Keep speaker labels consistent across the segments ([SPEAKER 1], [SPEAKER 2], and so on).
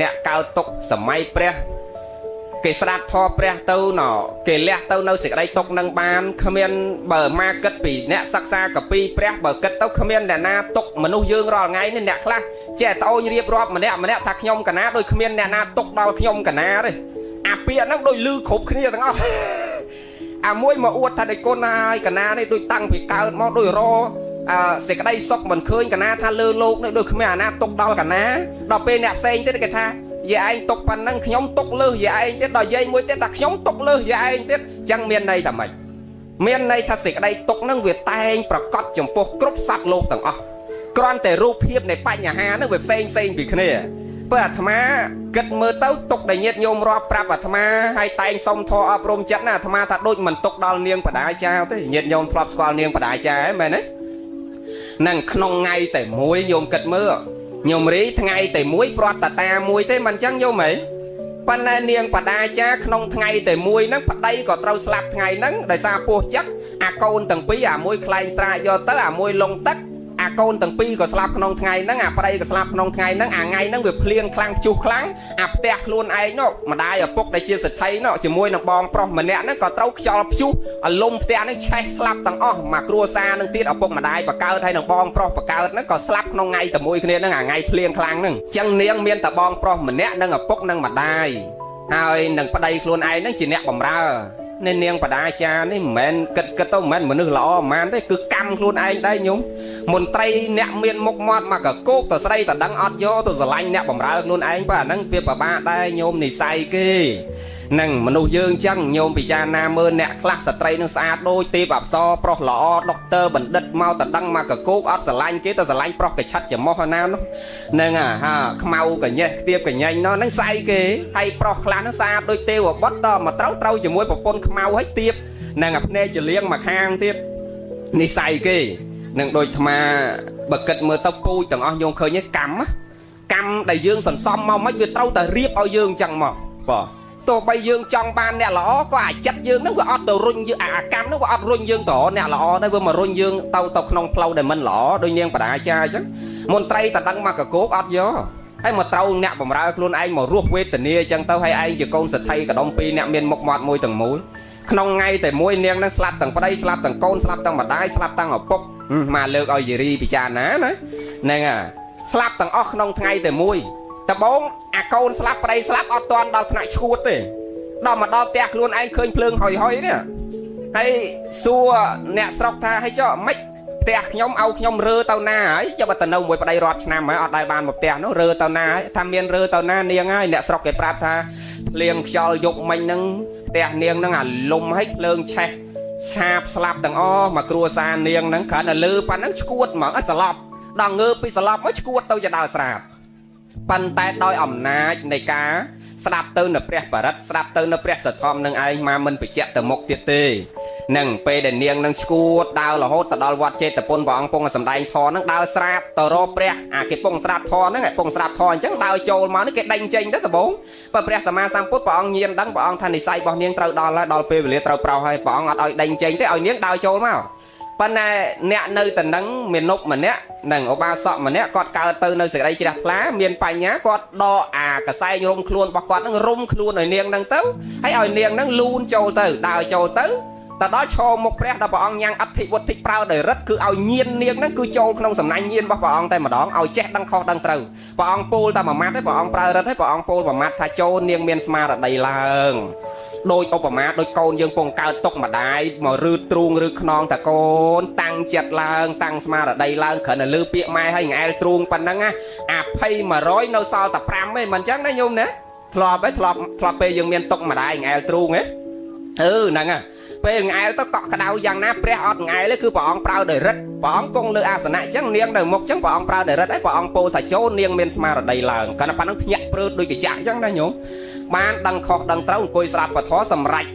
[SPEAKER 1] អ្នកកើតទុកសម័យព្រះគេស្ដាប់ធម៌ព្រះទៅណគេលះទៅនៅសេចក្តីទុកនឹងបានគ្មានបើមកគិតពីអ្នកសិក្សាកពីព្រះបើគិតទៅគ្មានអ្នកណាទុកមនុស្សយើងរាល់ថ្ងៃនេះអ្នកខ្លះចេះត្អូញរៀបរាប់ម្នាក់ថាខ្ញុំកណាដូចគ្មានអ្នកណាទុកដល់ខ្ញុំកណាទេអាពាក្យហ្នឹងដូចលឺគ្រប់គ្នាទាំងអស់អាមួយមកអួតថាដូចគុណហើយកណានេះដូចតាំងពីកើតមកដូចរសេចក្តីសុខមិនឃើញកណាថាលើលោកនេះដូចគ្មានអាណាទុកដល់កណាដល់ពេលអ្នកផ្សេងទៀតគេថាយាឯងទុកប៉ុណ្ណឹងខ្ញុំទុកលើសយាឯងទៀតដល់យាយមួយទៀតថាខ្ញុំទុកលើសយាឯងទៀតអញ្ចឹងមានន័យថាម៉េចមានន័យថាសេចក្តីទុកហ្នឹងវាតែងប្រកបចំពោះគ្រប់សត្វលោកទាំងអស់គ្រាន់តែរូបភាពនៃបញ្ហាហ្នឹងវាផ្សេងពីគ្នាបើអាត្មាគិតមើលទៅទុកដែលញាតិញោមរាប់ប្រាប់អាត្មាហើយតែងសុំធម៌អប់រំចិត្តណាអាត្មាថាដូចមិនទុកដល់នាងបដាចាទេញាតិញោមធ្លាប់ស្គាល់នាងបដាចាហ៎មែនទេនឹងក្នុងថ្ងៃតែមួយញោមគិតមើលញោមរីថ្ងៃតែមួយព្រាត់តាមួយទេមិនអញ្ចឹងញោមហីប៉ុន្តែនាងបដាចាក្នុងថ្ងៃតែមួយហ្នឹងប្តីក៏ត្រូវស្លាប់ថ្ងៃហ្នឹងដោយសារពោះចិត្តអាកូនទាំងពីរអាមួយខ្លែងស្រាយកទៅអាមួយលងទឹកអាកូនទាំងពីរក៏ស្លាប់ក្នុងថ្ងៃហ្នឹងអាប្តីក៏ស្លាប់ក្នុងថ្ងៃហ្នឹងអាថ្ងៃហ្នឹងវាភ្លៀងខ្លាំងជុះខ្លាំងអាផ្ទះខ្លួនឯងនោះម្ដាយឪពុកដែលជាសេដ្ឋីនោះជាមួយនឹងបងប្រុសម្នាក់ហ្នឹងក៏ត្រូវខ្យល់ព្យុះអលំផ្ទះហ្នឹងឆេះស្លាប់ទាំងអស់មកគ្រួសារហ្នឹងទៀតឪពុកម្ដាយបកើតហើយនឹងបងប្រុសបកើតហ្នឹងក៏ស្លាប់ក្នុងថ្ងៃតែមួយគ្នាហ្នឹងអាថ្ងៃភ្លៀងខ្លាំងហ្នឹងអញ្ចឹងនាងមានតែបងប្រុសម្នាក់និងឪពុកនិងម្ដាយហើយនឹងប្តីខ្លួនឯងហ្នឹងជាអ្នកបម្រើនាងបដាចានេះមិនមែនគិតទៅមិនមែនមនុស្សល្អហ្មងទេគឺកម្មខ្លួនឯងដែរញោមមន្ត្រីអ្នកមានមុខមាត់មកកកោកទៅស្រីតដឹងអត់យកទៅស្រឡាញ់អ្នកបម្រើខ្លួនឯងបើអាហ្នឹងវាពិបាកដែរញោមនិស័យគេនឹងមនុស្សយើងចឹងញោមពិចារណាមើលអ្នកខ្លះស្ត្រីនឹងស្អាតដូចទេពអប្សរប្រុសល្អដុកទ័របណ្ឌិតមកតដឹងមកកកោកអត់ស្រឡាញ់គេទៅស្រឡាញ់ប្រុសកឆិតច្រមុះណានោះហ្នឹងខ្មៅកញេះខ្ទាបកញែងនោះហ្នឹងស្អីគេហើយប្រុសខ្លះហ្នឹងស្អាតដូចទេវបុត្រតមកត្រូវជាមួយប្រពន្ធខ្មៅហើយទៀបហ្នឹងអាភ្នែកចលៀងមកខាងទៀតនិស័យគេនឹងដូចអាត្មាបើគិតមើលទៅពូជទាំងអស់ញោមឃើញទេកម្មដែលយើងសន្សំមកមិនវាត្រូវតែរៀបឲ្យយើងចឹងមកបាទទោះបីយើងចង់បានអ្នកល្អក៏អាចិត្តយើងនឹងវាអត់ទៅរុញយើងអាកម្មនឹងវាអត់រុញយើងទៅអ្នកល្អដែរវាមករុញយើងទៅក្នុងផ្លូវដែលមិនល្អដោយនាងបដាចាអញ្ចឹងមន្ត្រីតដឹងមកកកោកអត់យកហើយមកត្រូវអ្នកបម្រើខ្លួនឯងមករស់វេទនាអញ្ចឹងទៅហើយឯងជាកូនសេដ្ឋីកដុំពីរអ្នកមានមុខមាត់មួយទាំងមូលក្នុងថ្ងៃតែមួយនាងនឹងស្លាប់ទាំងប្តីស្លាប់ទាំងកូនស្លាប់ទាំងម្ដាយស្លាប់ទាំងឪពុកមកលើកឲ្យយារីពិចារណាណាហ្នឹងស្លាប់ទាំងអស់ក្នុងថ្ងៃតែមួយតបងអាកូនស្លាប់ប្តីស្លាប់អត់ទាន់ដល់ថ្នាក់ឈួតទេដល់មកដល់ផ្ទះខ្លួនឯងឃើញភ្លើងហុយនេះហើយសួរអ្នកស្រុកថាឲ្យចុះម៉េចផ្ទះខ្ញុំឲ្យខ្ញុំរើទៅណាហើយចុះបើទៅនៅមួយប្តីរាប់ឆ្នាំហើយអត់ដែលបានមកផ្ទះនោះរើទៅណាហើយថាមានរើទៅណានាងហើយអ្នកស្រុកគេប្រាប់ថាភ្លៀងខ្យល់យប់មិញហ្នឹងផ្ទះនាងហ្នឹងអាលុំឲ្យភ្លើងឆេះឆាបស្លាប់ទាំងអស់មកគ្រួសារនាងហ្នឹងគ្រាន់តែលើប៉ណ្ណឹងឈួតហ្មងអត់ស្លាប់ដល់ងើបពីស្លាប់មកឈួតទៅចដាល់ស្រាបប៉ុន្តែដោយអំណាចនៃការស្ដាប់ទៅនៅព្រះបរិត្តស្ដាប់ទៅនៅព្រះសទ្ធំនឹងឯងមកមិនបញ្ជាក់ទៅមុខទៀតទេនឹងពេលដែលនាងនឹងឈួតដើររហូតទៅដល់វត្តចេតពុនព្រះអង្គពងសម្ដែងធម៌នឹងដើរស្រាបទៅរកព្រះអាគេពងស្ដាប់ធម៌ហ្នឹងឯងពងស្ដាប់ធម៌អញ្ចឹងដើរចូលមកនេះគេដេញចេញទៅដំបងបើព្រះសម្មាសម្ពុទ្ធព្រះអង្គញៀនដឹងព្រះអង្គថានិស័យរបស់នាងត្រូវដល់ហើយដល់ពេលវេលាត្រូវប្រោសហើយព្រះអង្គអត់ឲ្យដេញចេញទេឲ្យនាងដើរចូលមកប៉ុន្តែអ្នកនៅតែនឹងមានុម្នាក់នឹងឧបាសកម្នាក់គាត់កើតទៅនៅសេចក្តីជ្រះថ្លាមានបញ្ញាគាត់ដកអាកសែងរុំខ្លួនរបស់គាត់នឹងរុំខ្លួនឲ្យនាងនឹងទៅហើយឲ្យនាងនឹងលូនចូលទៅដើរចូលទៅដល់ឈរមុខព្រះដល់ព្រះអង្គញ៉ាំងអធិវុទ្ធិប្រើដោយរិទ្ធគឺឲ្យញៀននាងនឹងគឺចូលក្នុងសំណាញ់ញៀនរបស់ព្រះអង្គតែម្ដងឲ្យចេះដឹងខុសដឹងត្រូវព្រះអង្គពោលតែមួយម៉ាត់ទេព្រះអង្គប្រើរិទ្ធទេព្រះអង្គពោលមួយម៉ាត់ថាចូលនាងមានស្មារតីឡើងដោយឧបមាដូចកូនយើងពងកើតទុកម្ដាយមករឺទ្រូងឬខ្នងតកូនតាំងចិត្តឡើងតាំងស្មារតីឡើងគ្រាន់តែលើពាក្យម៉ែឲ្យងែលទ្រូងប៉ុណ្ណឹងអា20 100នៅសល់តែ5ទេមិនអញ្ចឹងណាញោមណាធ្លាប់ពេលយើងមានទុកម្ដាយងែលទ្រូងហ៎ហ្នឹងពេលងែលទៅកក់ក្ដៅយ៉ាងណាព្រះអត់ងែលទេគឺព្រះអង្គប្រើដោយរិទ្ធព្រះអង្គគង់លើអាសនៈអញ្ចឹងនាងនៅមុខអញ្ចឹងព្រះអង្គប្រើដោយរិទ្ធហើយព្រះអង្គពោលថាចូលនាងមានស្មារតីឡើងគ្រាន់តែប៉ុណ្ណឹងភ្ញាក់ព្រឺតដូចកញ្ចាក់អញ្ចឹងណាញោមបានដឹងខុសដឹងត្រូវអង្គុយស្ដាប់ពធសម្រេច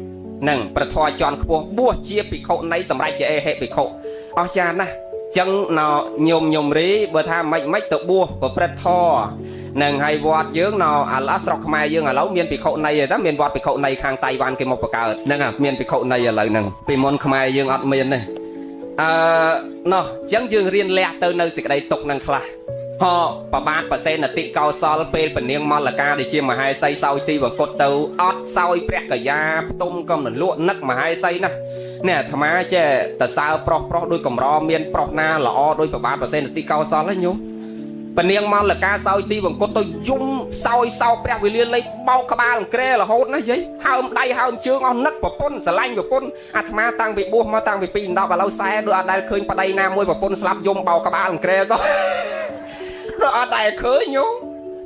[SPEAKER 1] នឹងប្រធរជាន់ខ្ពស់បួសជាភិក្ខុនៃសម្រេចជាអេហិភិក្ខុអស្ចារ្យណាស់ចឹងណញោមរីបើថាមិនទៅបួសប្រព្រឹត្តធម៌នឹងហើយវត្តយើងណឥឡូវស្រុកខ្មែរយើងឥឡូវមានភិក្ខុនៃទេតាមានវត្តភិក្ខុនៃខាងតៃវ៉ាន់គេមកបង្កើតហ្នឹងមានភិក្ខុនៃឥឡូវហ្នឹងពីមុនខ្មែរយើងអត់មានទេណោះចឹងយើងរៀនលះទៅនៅសេចក្តីទុកនឹងខ្លះ ហោបបាទប្រសេនតិកោសលពេលពនាងមលកាដែលជាមហេសីសោយទីបង្គត់ទៅអត់សោយព្រះកយាផ្ទុំកំនលក់នឹកមហេសីណានេះអាត្មាចេះតសើប្រុសដោយកំរមានប្រុសណាល្អដោយបបាទប្រសេនតិកោសលហ្នឹងញោមពនាងមលកាសោយទីបង្គត់ទៅយំសោយសោព្រះវិលាលៃបោកក្បាលក្រែរហូតណាយាយហើមដៃហើមជើងអស់នឹកប្រពន្ធស្រឡាញ់ប្រពន្ធអាត្មាតាំងពីបួសមកតាំងពី2 10ឥឡូវ40ដូចអត់ដែលឃើញប្តីណាមួយប្រពន្ធស្លាប់យំបោកក្បាលក្រែសោះអត់តែឃើញញោម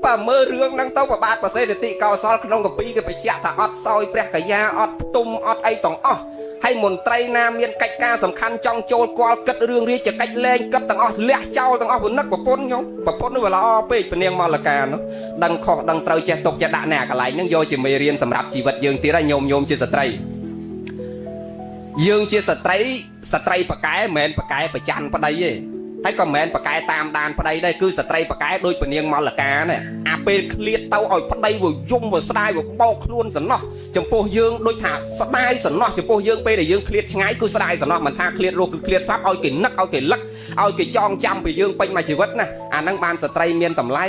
[SPEAKER 1] បើមើលរឿងហ្នឹងទៅប្របាទប្រសេនតិកោសលក្នុងកពីគេបញ្ជាក់ថាអត់សោយព្រះកយាអត់ផ្ទុំអត់អីទាំងអស់ហើយមន្ត្រីណាមានកិច្ចការសំខាន់ចង់ចូលគាល់គិតរឿងរាជកិច្ចលែងគិតទាំងអស់លះចោលទាំងអស់ពុនឹកប្រពន្ធញោមប្រពន្ធនោះវាល្អពេកពនាងមលកានោះដឹងខុសដឹងត្រូវចេះទុកចេះដាក់អ្នកកន្លែងហ្នឹងយកជាមេរៀនសម្រាប់ជីវិតយើងទៀតហើយញោមជាស្ត្រីយើងជាស្ត្រីប្រកែមិនមែនប្រកែប្រច័នប្តីទេហើយក៏មិនមែនប្រកែតាមដានប្តីដែរគឺស្ត្រីប្រកែដូចពនាងមលកានេះអាពេលឃ្លាតទៅឲ្យប្តីវាយំវាស្ដាយវាបោកខ្លួនសំណោះចំពោះយើងដូចថាស្ដាយសំណោះចំពោះយើងពេលដែលយើងឃ្លាតឆ្ងាយគឺស្ដាយសំណោះមិនថាឃ្លាតរស់គឺឃ្លាតស្លាប់ឲ្យគេនឹកឲ្យគេលឹកឲ្យគេចងចាំពីយើងពេញមួយជីវិតណាអាហ្នឹងបានស្ត្រីមានតម្លៃ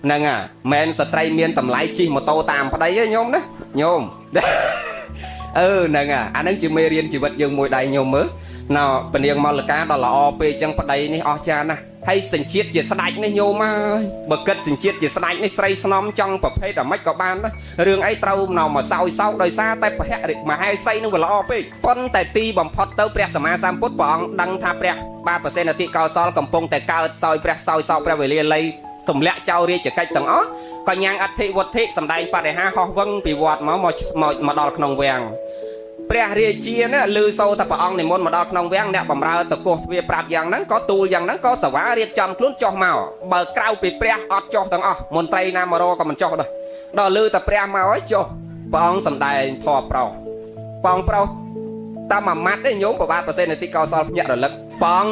[SPEAKER 1] ហ្នឹងហ่ะមិនស្ត្រីមានតម្លៃជិះម៉ូតូតាមប្តីទេញោមណាញោមហ្នឹងអាហ្នឹងជាមេរៀនជីវិតយើងមួយដែរញោមមើលណ៎ពនាងមលកាដ៏ល្អពេកចឹងប្តីនេះអស្ចារ្យណាស់ហើយសញ្ជាតិជាស្ដេចនេះញោមហើយបើគិតសញ្ជាតិជាស្ដេចនេះស្រីស្នំចង់ប្រភេទអាម៉េចក៏បានដែររឿងអីត្រូវមកសោយសោកដោយសារតែពហៈមហេសីនឹងវាល្អពេកប៉ុន្តែទីបំផុតទៅព្រះសម្មាសម្ពុទ្ធព្រះអង្គដឹងថាព្រះបាទប្រសេនតិកោសលកំពុងតែកើតសោយព្រះសោយសោកព្រះវេលាល័យទម្លាក់ចោលរាជកិច្ចទាំងអស់ក៏ញ៉ាំងអធិវត្ថិសម្ដែងបរិហាហោះវឹងពីវត្តមកដល់ក្នុងវាំងព្រះរាជាណាឮសូរថាព្រះអង្គនិមន្តមកដល់ក្នុងវាំងអ្នកបម្រើទៅគោះទ្វារប្រាប់យ៉ាងហ្នឹងក៏ទូលយ៉ាងហ្នឹងក៏សវារៀបចំខ្លួនចុះមកបើក្រៅពីព្រះអត់ចុះទាំងអស់មន្ត្រីណាមករកក៏មិនចុះដែរដល់ឮតែព្រះមកហើយចុះព្រះអង្គសម្ដែងធម៌ប្រុសបងប្រុសតាមមួយម៉ាត់ទេញោមប្របាទប្រសេនតិកោសលភ្ញាក់រលឹកបង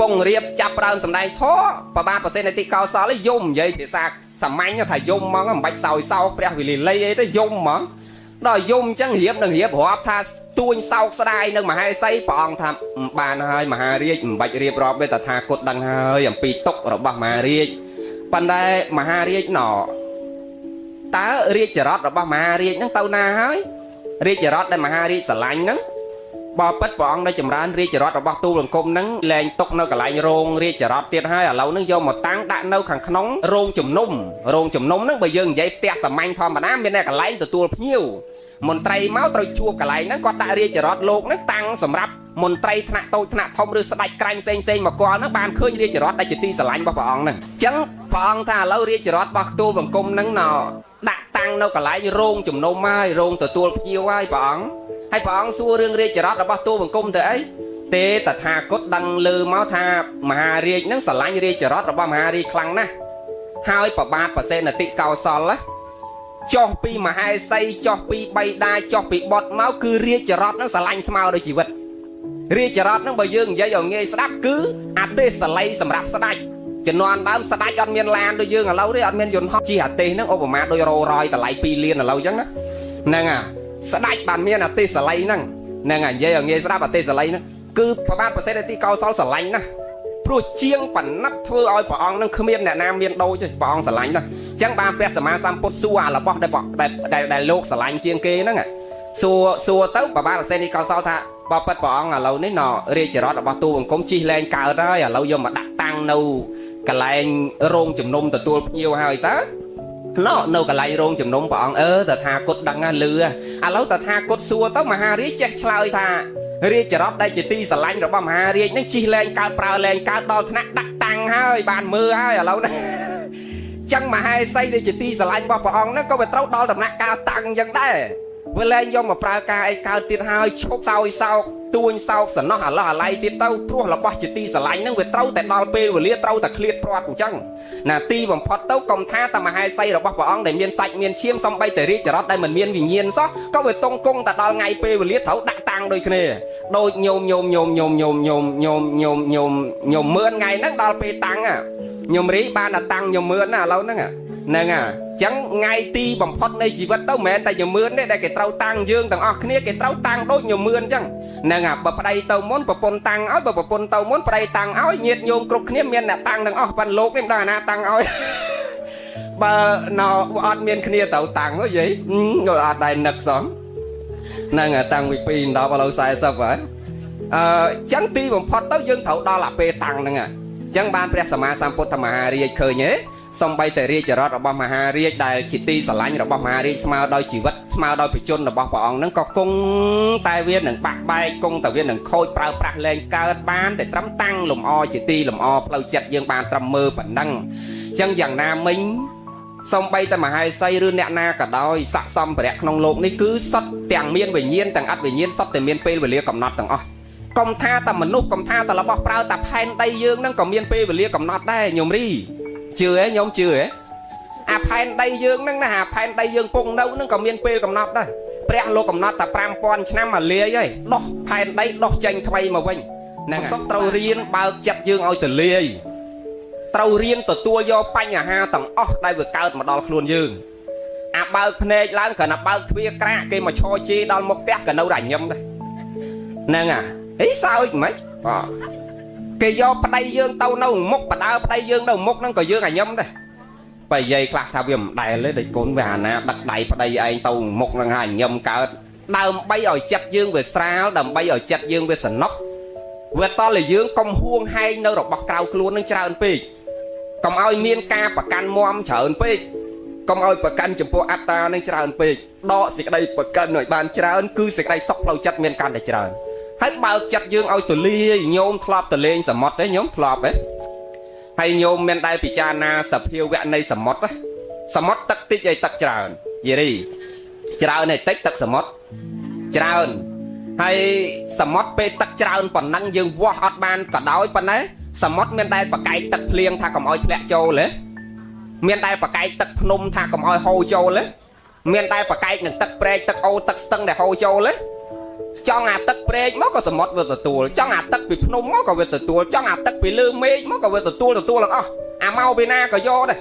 [SPEAKER 1] ពងរៀបចាប់ប្រើសម្ដែងធម៌ប្របាទប្រសេនតិកោសលយំនិយាយភាសាសាមញ្ញថាយំហ្មងមិនបាច់សោយសោកព្រះវិលីល័យអីទេយំហ្មងដល់យំអញ្ចឹងរៀបនឹងរៀបរាប់ថាទួញសោកស្ដាយនៅមហេសីព្រះអង្គថាបានហើយមហារាជមិនបាច់រៀបរាប់ទេតថាគតដឹងហើយអំពីទុករបស់មហារាជប៉ុន្តែមហារាជណតើរាជរដ្ឋរបស់មហារាជហ្នឹងទៅណាហើយរាជរដ្ឋដែលមហារាជស្រឡាញ់ហ្នឹងបើពិតព្រះអង្គដែលចម្រើនរាជរដ្ឋរបស់ទូលបង្គំហ្នឹងលែងទុកនៅកន្លែងរោងរាជរដ្ឋទៀតហើយឥឡូវហ្នឹងយកមកតាំងដាក់នៅខាងក្នុងរោងជំនុំហ្នឹងបើយើងនិយាយផ្ទះសាមញ្ញធម្មតាមានតែកន្លែងទទួលភ្ញៀវមន្ត្រីមកត្រូវជួបកន្លែងហ្នឹងគាត់ដាក់រាជរដ្ឋលោកហ្នឹងតាំងសម្រាប់មន្ត្រីថ្នាក់តូចថ្នាក់ធំឬស្ដេចក្រាញ់ផ្សេងមកគាត់ហ្នឹងបានឃើញរាជរដ្ឋដែលជាទីស្រឡាញ់របស់ព្រះអង្គហ្នឹងអញ្ចឹងព្រះអង្គថាឥឡូវរាជរដ្ឋរបស់ទូលបង្គំហ្នឹងដាក់តាំងនៅកន្លែងរោងជំនុំហើយរោងទទួលភ្ញៀវហើយព្រះអង្គហើយព្រះអង្គសួររឿងរាជរដ្ឋរបស់ទូលបង្គំទៅអីទេតថាគតដឹងលើមកថាមហារាជហ្នឹងស្រឡាញ់រាជរដ្ឋរបស់មហារាជខ្លាំងណាស់ហើយប្របាទប្រសេនតិកោសលចុះពីមហេសីចុះពីបៃតាចុះពីបុត្រមកគឺរាជរដ្ឋហ្នឹងស្រឡាញ់ស្មើដោយជីវិតរាជរដ្ឋហ្នឹងបើយើងនិយាយឲ្យងាយស្ដាប់គឺអាទេសល័យសម្រាប់ស្ដេចជំនាន់ដើមស្ដេចអត់មានឡានដូចយើងឥឡូវទេអត់មានយន្តហោះជិះអាទេសហ្នឹងឧបមាដូចរោរយតម្លៃ2លានឥឡូវអញ្ចឹងណាហ្នឹងស្ដេចបានមានអាទេសល័យហ្នឹងនិយាយឲ្យងាយស្ដាប់អាទេសល័យហ្នឹងគឺប្របាទប្រសេនតិកោសលស្រឡាញ់ណាស់ព្រោះជាងបណ្ណិតធ្វើឲ្យព្រះអង្គនឹងគ្មានអ្នកណាមានដូចទេព្រះអង្គស្រឡាញ់ណាស់អញ្ចឹងបានព្រះសម្មាសម្ពុទ្ធសួរអារបស់ដែលលោកស្រឡាញ់ជាងគេហ្នឹងសួរទៅប្របាទប្រសេនតិកោសលថាបើពិតព្រះអង្គឥឡូវនេះរាជរដ្ឋរបស់ទូលបង្គំជិះលែងកើតហើយឥឡូវយកមកដាក់តាំងនៅកន្លែងរោងជំនុំទទួលភ្ញៀវហើយតើនៅកន្លែងរោងជំនុំព្រះអង្គតថាគតដឹងណាលឺឥឡូវតថាគតសួរទៅមហារាជចេះឆ្លើយថារាជរដ្ឋដែលជាទីស្រឡាញ់របស់មហារាជនេះជិះលែងកើតប្រើលែងកើតដល់ថ្នាក់ដាក់តាំងហើយបានមើលហើយឥឡូវនេះចឹងមហេសីដែលជាទីស្រឡាញ់របស់ព្រះអង្គហ្នឹងក៏វាត្រូវដល់ដំណាក់កាលតាំងចឹងដែរវាលែងយកមកប្រើការអីកើតទៀតហើយឈប់សោយសោកទួញសោកសំណោះអាឡោះអាឡៃទៀតទៅព្រោះរបស់ជាទីស្រឡាញ់ហ្នឹងវាត្រូវតែដល់ពេលវេលាត្រូវតែឃ្លាតព្រាត់អញ្ចឹងណាទីបំផុតទៅកុំថាតែមហេសីរបស់ព្រះអង្គដែលមានសាច់មានឈាមសំបីតែរាជរដ្ឋដែលមិនមានវិញ្ញាណសោះក៏វាតង់គង់តែដល់ថ្ងៃពេលវេលាត្រូវដាក់តាំងដូចគ្នាដូចញោមមឿនថ្ងៃហ្នឹងដល់ពេលតាំង nhom rí ban là tăng nhom mướn à lâu nữa nè chẳng ngay ti bằng phật này chỉ vật tao mẹ tại nhom mướn đấy cái trâu tăng dương thằng ở kia cái trâu tăng đôi nhom mướn chẳng nè bờ đây tao muốn bờ pôn tăng áo bờ pôn tao muốn đây tăng áo nhiệt nhôm cục kia miền là tăng thằng ở văn lốp em đó là tăng áo bờ nó ọt miền kia tao tăng nó gì rồi ở đây nực sống nè tăng bị pin đó bao lâu sai sao vậy chẳng ti bằng phật tao dương thầu đó là pe tăng nè chẳng banព្រះសម្មាសម្ពុទ្ធមហារាជឃើញទេសំបីតែរាជរដ្ឋរបស់មហារាជដែលជាទីស្រឡាញ់របស់មហារាជស្មើដោយជីវិតស្មើដោយបញ្ជនរបស់ព្រះអង្គហ្នឹងក៏គង់តែវានឹងបាក់បែកគង់តែវានឹងខូចប្រើប្រាស់លែងកើតបានតែត្រឹមតាំងលំអជាទីលំអផ្លូវចិត្តយើងបានត្រឹមមើលប៉ុណ្ណឹងអញ្ចឹងយ៉ាងណាមិញសំបីតែមហេសីឬអ្នកណាក៏ដោយស័ក្តិសមប្រៈក្នុងโลกនេះគឺសុទ្ធទាំងមានវិញ្ញាណទាំងអត់វិញ្ញាណសុទ្ធតែមានពេលវេលាកំណត់ទាំងអស់កុំថាតែមនុស្សកុំថាតែរបស់ប្រើតែផែនដីយើងហ្នឹងក៏មានពេលវេលាកំណត់ដែរញោមរីជឿហ៎ញោមជឿហ៎អាផែនដីយើងហ្នឹងណាអាផែនដីយើងពងនៅហ្នឹងក៏មានពេលកំណត់ដែរព្រះលោកកំណត់តែ 5000 ឆ្នាំមកលាយហើយដោះផែនដីដោះចេញថ្មីមកវិញហ្នឹងសុទ្ធត្រូវរៀនបើកចិត្តយើងឲ្យទលាយត្រូវរៀនទទួលយកបញ្ហាទាំងអស់ដែលវាកើតមកដល់ខ្លួនយើងអាបើកភ្នែកឡើងគ្រាន់តែបើកទ្វារក្រាក់គេមកឈរជេរដល់មុខផ្ទះក៏នៅតែញឹមដែរហ្នឹងហីសើចមិនគេយកប្តីយើងទៅនៅមុខបដើប្តីយើងនៅមុខហ្នឹងក៏យើងអាញឹមដែរបើនិយាយខ្លះថាវាមិនដែលទេដូចកូនវាអាណាដឹកដៃប្តីឯងទៅមុខហ្នឹងហើយញឹមកើតដើម្បីឲ្យចិត្តយើងវាស្រាលដើម្បីឲ្យចិត្តយើងវាសំណុកវាតលយើងកុំហួងហែងនៅរបស់ក្រៅខ្លួននឹងច្រើនពេកកុំឲ្យមានការប្រកាន់មមច្រើនពេកកុំឲ្យប្រកាន់ចំពោះអត្តានឹងច្រើនពេកដកសេចក្តីប្រកាន់ឲ្យបានច្រើនគឺសេចក្តីសុខផ្លូវចិត្តមានកាន់តែច្រើនហើយបើកចិត្តយើងឲ្យទូលាយញោមធ្លាប់ទៅលេងសមុទ្រទេញោមធ្លាប់ទេហើយញោមមានដែលពិចារណាសភាវៈនៃសមុទ្រសមុទ្រទឹកតិចឲ្យទឹកច្រើនយេរីច្រើនឲ្យតិចទឹកសមុទ្រច្រើនហើយសមុទ្រពេលទឹកច្រើនប៉ុណ្ណឹងយើងវាស់អត់បានក៏ដោយប៉ុន្តែសមុទ្រមានដែលបកែកទឹកភ្លៀងថាកុំឲ្យធ្លាក់ចូលទេមានដែលបកែកទឹកភ្នំថាកុំឲ្យហូរចូលទេមានដែលបកែកនឹងទឹកព្រែកទឹកអូរទឹកស្ទឹងដែលហូរចូលទេចង់អាទឹកព្រែកមកក៏សមុទ្រវាទទួលចង់អាទឹកពីភ្នំមកក៏វាទទួលចង់អាទឹកពីលើមេឃមកក៏វាទទួលទាំងអស់អាមកពីណាក៏យកដែរ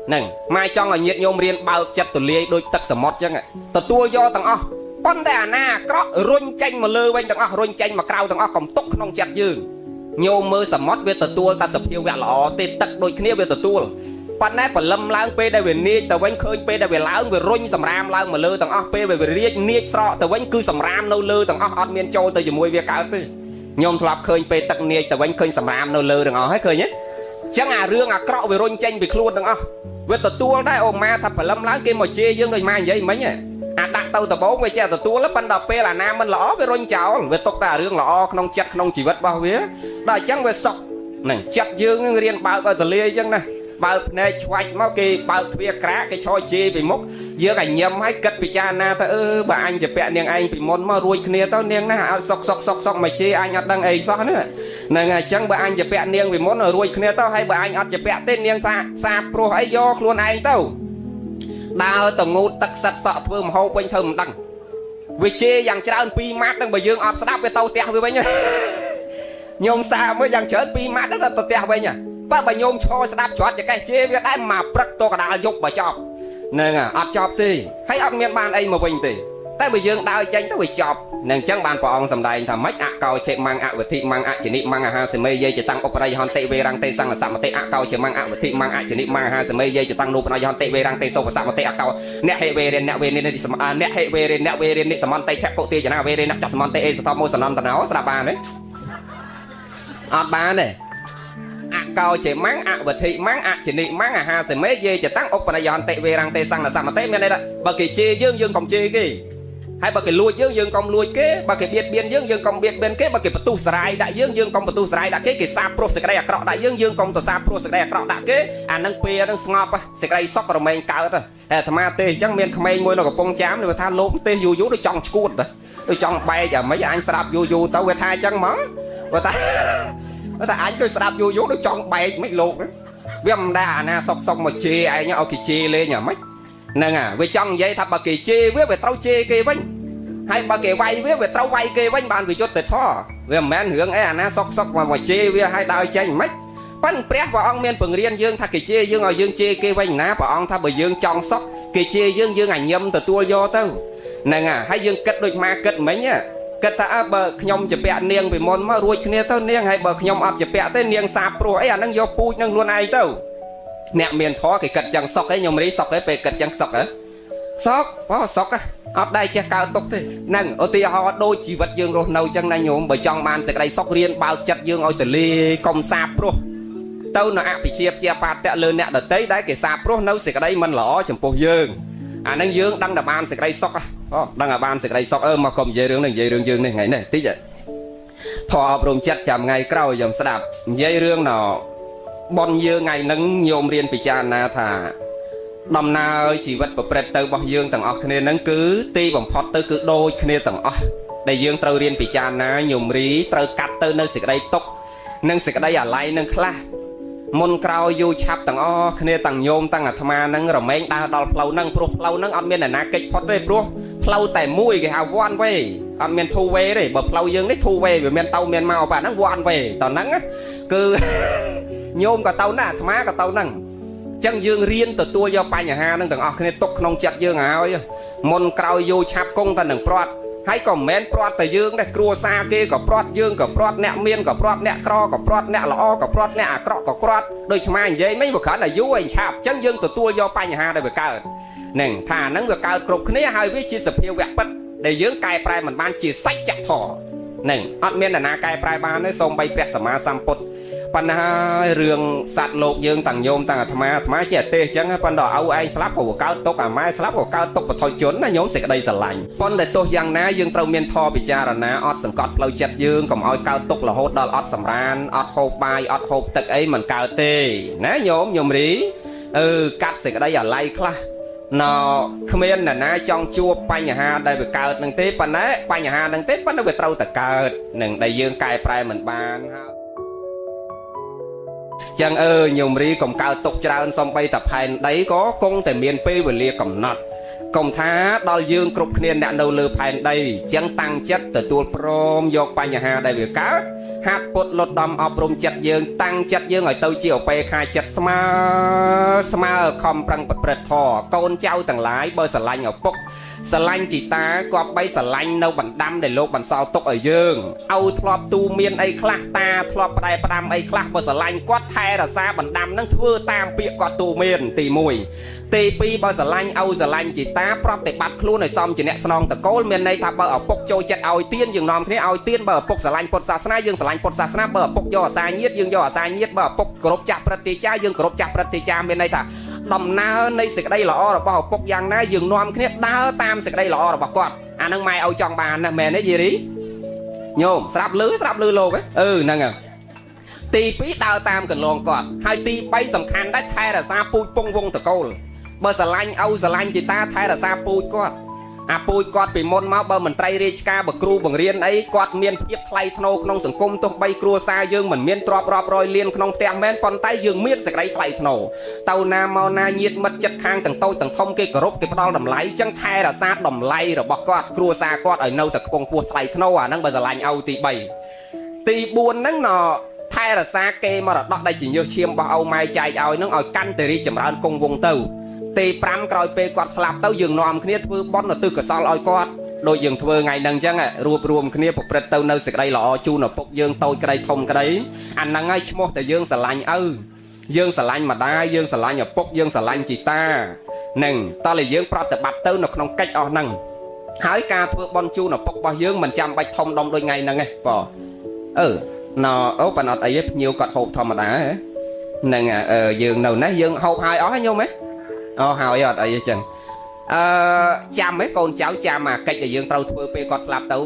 [SPEAKER 1] ហ្នឹងម៉ែចង់ឲ្យញាតិញោមរៀនបើកចិត្តទូលាយដូចទឹកសមុទ្រអញ្ចឹងទទួលយកទាំងអស់ប៉ុន្តែអាណាអាក្រក់រុញចេញមកលើវិញទាំងអស់រុញចេញមកក្រៅទាំងអស់កុំទុកក្នុងចិត្តយើងញោមមើលសមុទ្រវាទទួលតែសភាវៈល្អទេទឹកដូចគ្នាវាទទួលប៉ុន្តែបលឹមឡើងពេលដែលវានាចទៅវិញឃើញពេលដែលវាឡើងវារុញសម្រាមឡើងមកលើទាំងអស់ពេលវារាជនាចស្រកទៅវិញគឺសម្រាមនៅលើទាំងអស់អត់មានចូលទៅជាមួយវាកើតទេញោមធ្លាប់ឃើញពេលទឹកនាចទៅវិញឃើញសម្រាមនៅលើទាំងអស់ហើយឃើញទេអញ្ចឹងអារឿងអាក្រក់វារុញចេញពីខ្លួនទាំងអស់វាទទួលដែរអូម៉ាថាបលឹមឡើងគេមកជេរយើងដូចម៉ានិយាយមិញអាដាក់ទៅដំបូងវាចេះទទួលប៉ុន្តែពេលអាណាមិនល្អវារុញចោលវាຕົកតែរឿងល្អក្នុងចិត្តក្នុងជីវិតរបស់វាដល់អញ្ចឹងវាសុខហ្នឹងចិត្តយើងរៀនបើកឲ្យទលាយអញ្ចឹងណាបើកភ្នែកឆ្វាច់មកគេបើកទ្វារក្រាក់គេឈរជេរពីមុខយើងឲ្យញឹមឲ្យគិតពិចារណាថាបើអញជាពាក់នាងឯងពីមុនមករួចគ្នាទៅនាងណាឲ្យសុកមកជេរអញអត់ដឹងអីសោះហ្នឹងហ្នឹងហើយអញ្ចឹងបើអញជាពាក់នាងពីមុនរួចគ្នាទៅហើយបើអញអត់ជាពាក់ទេនាងថាសាបព្រោះអីយកខ្លួនឯងទៅដើរទៅងូតទឹកសិតសក់ធ្វើមហូបវិញធ្វើមិនដឹងវាជេរយ៉ាងច្រើន2ម៉ាត់ហ្នឹងបើយើងអត់ស្ដាប់វាទៅផ្ទះវាវិញញោមសាមើលយ៉ាងច្រើន2ម៉ាត់ហ្នឹងទៅផ្ទះវិញបើញោមឈរស្ដាប់ច្រត់ចកេះជេរវាដែរមកព្រឹកតកដាលយប់បើចប់ហ្នឹងអត់ចប់ទេហើយអត់មានបានអីមកវិញទេតែបើយើងដើរចេញទៅវាចប់នឹងអញ្ចឹងបានព្រះអង្គសម្ដែងថាម៉េចអកោចេម៉ាំងអវធិម៉ាំងអជនិម៉ាំងអាហាសេមេយាយចតាំងឧបរិយហន្តិវេរੰទេសង្ឃសមតិអកោចេម៉ាំងអវធិម៉ាំងអជនិម៉ាំងអាហាសេមេយាយចតាំងនូបរិយហន្តិវេរੰទេសោបសមតិអកោអ្នកហេវេរិនអ្នកវេរិននិសមអ្នកហេវេរិនអ្នកវេរិននិសមន្តិភពុតិចនាវេរិនចសមន្តិអេសតមោសនន្តណោស្ដាប់បានទេអត់បានទេអកោចេម៉ាំងអវធិម៉ាំងអជនិម៉ាំងអាហាសេមេយាយចតាំងឧបរិយហន្តិវេរੰទេសង្ឃសមតិមានន័យថាបើគេជេរយើងកុំជេរគេហើយបើគេលួចយើងកុំលួចគេបើគេបៀតបៀនយើងកុំបៀតបៀនគេបើគេបន្ទុះសរាយដាក់យើងកុំបន្ទុះសរាយដាក់គេគេសាបព្រោះសេចក្តីអាក្រក់ដាក់យើងកុំទៅសាបព្រោះសេចក្តីអាក្រក់ដាក់គេអានឹងពេលនឹងស្ងប់សេចក្តីសុខរមែងកើតអាត្មាទេអញ្ចឹងមានក្មេងមួយនៅកំពង់ចាមវាថាលោកទេយូរដូចចង់ឈួតដូចចង់បែកអាមិនអញស្ដាប់យូរទៅវាថាអញ្ចឹងមកបើថាអញដូចស្ដាប់យូរដូចចង់បែកមិនលោកវាមិនដែរអាណាសុកមកជេរឯងឲ្យគេជេរលេងអាមិនហ្នឹងវាចង់និយាយថាបើគេជេរវាត្រូវជេរគេវិញហើយបើគេវាយវាត្រូវវាយគេវិញបានវាយុទ្ធទៅធវាមិនមែនរឿងអីអាណាសុកមកជេរវាឲ្យដើរចេញមិន ប៉ុន្តែព្រះអង្គមានបង្រៀនយើងថាគេជេរយើងឲ្យយើងជេរគេវិញណាព្រះអង្គថាបើយើងចង់សុខគេជេរយើងញញឹមទទួលយកទៅហ្នឹងហើយយើងគិតដូចម៉ាគិតមិញគិតថាបើខ្ញុំជាពាក់នាងពីមុនមករួចគ្នាទៅនាងហើយបើខ្ញុំអត់ជាពាក់ទេនាងសាបព្រោះអីអាហ្នឹងយកពូជនឹងខ្លួនឯងទៅអ្នកមានធម៌គេគិតចឹងសុខឯងខ្ញុំរីសុខឯងពេលគិតចឹងសុខហ៎សុខសុខអត់ដែរចេះកើតទុកទេហ្នឹងឧទាហរណ៍ដូចជីវិតយើងរស់នៅចឹងណាញោមបើចង់បានសេចក្តីសុខរៀនបើកចិត្តយើងឲ្យទលាកុំសាបព្រោះទៅនៅអភិជាជាបាតៈលើអ្នកដតីដែលគេសាបព្រោះនៅសេចក្តីមិនល្អចំពោះយើងអាហ្នឹងយើងដឹងតែបានសេចក្តីសុខដឹងតែបានសេចក្តីសុខមកកុំនិយាយរឿងនេះនិយាយរឿងយើងនេះថ្ងៃនេះតិចធម៌អប់រំចិត្តចាំថ្ងៃក្រោយខ្ញុំស្ដាប់និយាយរឿងណបនយើងថ្ងៃហ្នឹងញោមរៀនពិចារណាថាដំណើរជីវិតប្រព្រឹត្តទៅរបស់យើងទាំងអស់គ្នាហ្នឹងគឺទីបំផុតទៅគឺដូចគ្នាទាំងអស់ដែលយើងត្រូវរៀនពិចារណាញោមរីត្រូវកាត់ទៅនៅសេចក្តីទុក្ខនិងសេចក្តីអាល័យនឹងខ្លះមុនក្រោយយូរឆាប់ទាំងអស់គ្នាទាំងញោមទាំងអាត្មាហ្នឹងរមែងដើរដល់ផ្លូវហ្នឹងព្រោះផ្លូវហ្នឹងអត់មានអ្នកណាកិច្ចផុតទេព្រោះផ្លូវតែមួយគេហៅ one way អត់មាន two way ទេបើផ្លូវយើងនេះ two way វាមានទៅមានមកប៉ាហ្នឹង one way តោះហ្នឹងគឺញោមក៏ទៅណាអាត្មាក៏ទៅហ្នឹងចឹងយើងរៀនទទួលយកបញ្ហានឹងទាំងអស់គ្នាទុកក្នុងចិត្តយើងហើយមុនក្រោយយូរឆាប់គង់តែនឹងព្រាត់ហើយក៏មិនមែនព្រាត់តែយើងដែរគ្រួសារគេក៏ព្រាត់យើងក៏ព្រាត់អ្នកមានក៏ព្រាត់អ្នកក្រក៏ព្រាត់អ្នកល្អក៏ព្រាត់អ្នកអាក្រក់ក៏ព្រាត់ដូចឆ្មានិយាយមិញវាគ្រាន់តែយូរឯងឆាប់ចឹងយើងទទួលយកបញ្ហាដែលវាកើតហ្នឹងថាហ្នឹងវាកើតគ្រប់គ្នាហើយវាជាសភាវៈពិតដែលយើងកែប្រែមិនបានជាសច្ចធម៌ហ្នឹងអត់មាននរណាកែប្រែបានទេសូម្បីព្រះសម្មាសម្ពុទ្ធប៉ុន្តែរឿងសត្វលោកយើងទាំងញោមទាំងអាត្មាជាទេសអញ្ចឹងប៉ុន្តែឲ្យឯងស្លាប់ក៏កើតទុកអាម៉ែស្លាប់ក៏កើតទុកបថុជនណាញោមសេចក្តីស្រឡាញ់ប៉ុន្តែទោះយ៉ាងណាយើងត្រូវមានធម៌ពិចារណាអត់សង្កត់ផ្លូវចិត្តយើងកុំឲ្យកើតទុករហូតដល់អត់សម្រានអត់ហូបបាយអត់ហូបទឹកអីមិនកើតទេណាញោមរីកាត់សេចក្តីអាល័យខ្លះណ៎គ្មានអ្នកណាចង់ជួបបញ្ហាដែលវាកើតនឹងទេប៉ុន្តែបញ្ហានឹងទេប៉ុន្តែវាត្រូវតែកើតនឹងដែលយើងកែប្រែមិនបានហើយចឹងញោមរីកុំកើតទុកច្រើនសំបីតែផែនដីក៏គង់តែមានពេលវេលាកំណត់កុំថាដល់យើងគ្រប់គ្នាអ្នកនៅលើផែនដីចឹងតាំងចិត្តទទួលព្រមយកបញ្ហាដែលវាកើតហាត់ពុតលត់ដំអប់រំចិត្តយើងតាំងចិត្តយើងឲ្យទៅជាឧបេក្ខាចិត្តស្មើខំប្រឹងប្រព្រឹត្តធម៌កូនចៅទាំងឡាយបើស្រឡាញ់ឪពុកស្រឡាញ់ជីតាគប្បីស្រឡាញ់នៅបណ្ដាំដែលលោកបន្សល់ទុកឲ្យយើងឲ្យធ្លាប់ទូមានអីខ្លះតាធ្លាប់ផ្ដែផ្ដាំអីខ្លះបើស្រឡាញ់គាត់ថែរក្សាបណ្ដាំនឹងធ្វើតាមពាក្យគាត់ទូមានទី1ទី2បើស្រឡាញ់ឲ្យស្រឡាញ់ជីតាប្រតិបត្តិខ្លួនឲ្យសមជាអ្នកស្នងតកូលមានន័យថាបើឪពុកចូលចិត្តឲ្យទានយើងនាំគ្នាឲ្យទានបើឪពុកស្រឡាញ់ពុទ្ធសាសនាយើងស្រឡាញ់ពុទ្ធសាសនាបើឪពុកយកអាសាញាតិយើងយកអាសាញាតិបើឪពុកគោរពចាស់ព្រឹទ្ធាចារ្យយើងគោរពចាស់ព្រឹទ្ធាចារ្យមានន័យថាដំណើរនៃសេចក្តីល្អរបស់ឪពុកយ៉ាងណាយើងនាំគ្នាដើរតាមសេចក្តីល្អរបស់គាត់អានឹងម៉ែឲ្យចង់បានណាមែនទេយីរីញោមស្រាប់លឺលោកហ្នឹងហើយទី2ដើរតាមកន្លងគាត់ហើយទី3សំខាន់ដែរថែរក្សាពូជពងវងតកូលបើស្រឡាញ់ឲ្យស្រឡាញ់ជីតាថែរក្សាពូជគាត់អាពូជគាត់ពីមុនមកបើមន្ត្រីរាជការបើគ្រូបង្រៀនអីគាត់មានភាពថ្លៃថ្នូរក្នុងសង្គមទោះបីគ្រួសារយើងមិនមានទ្រព្យរាប់រយលានក្នុងផ្ទះមែនប៉ុន្តែយើងមានសេចក្តីថ្លៃថ្នូរទៅណាមកណាញាតិមិត្តចិត្តខាងទាំងតូចទាំងធំគេគោរពគេផ្ដល់តម្លៃចឹងថែរក្សាតម្លៃរបស់គាត់គ្រួសារគាត់ឲ្យនៅតែខ្ពង់ខ្ពស់ថ្លៃថ្នូរអាហ្នឹងបើស្រឡាញ់ឲ្យទី3ទី4ហ្នឹងណថែរក្សាគេមរតកដែលជាញើសឈាមរបស់ឪម៉ែចែកឲ្យហ្នឹងឲ្យកាន់តែរីកចម្រើនគង់វង្សទៅទី5ក្រោយពេលគាត់ស្លាប់ទៅយើងនាំគ្នាធ្វើបុណ្យឧទ្ទិសកុសលឲ្យគាត់ដូចយើងធ្វើថ្ងៃហ្នឹងអញ្ចឹងរួបរวมគ្នាប្រព្រឹត្តទៅនៅសេចក្តីល្អជូនឪពុកយើងតូចក្តីធំក្តីអាហ្នឹងហើយឈ្មោះតែយើងស្រឡាញ់ឪយើងស្រឡាញ់ម្ដាយយើងស្រឡាញ់ឪពុកយើងស្រឡាញ់ជីតាហ្នឹងតើតែយើងប្រតិបត្តិទៅនៅក្នុងកិច្ចអស់ហ្នឹងហើយការធ្វើបុណ្យជូនឪពុករបស់យើងមិនចាំបាច់ធំដុំដូចថ្ងៃហ្នឹងទេបងប៉ុន្តែអត់អីទេភ្ញៀវគាត់ហូបធម្មតាហ្នឹងយើងនៅនេះយើងហូបហើយអស់ហើយញោមហើយអត់អីទេចឹងចាំហ៎កូនចៅចាំអាកិច្ចដែលយើងត្រូវធ្វើពេលគាត់ស្លាប់ទៅ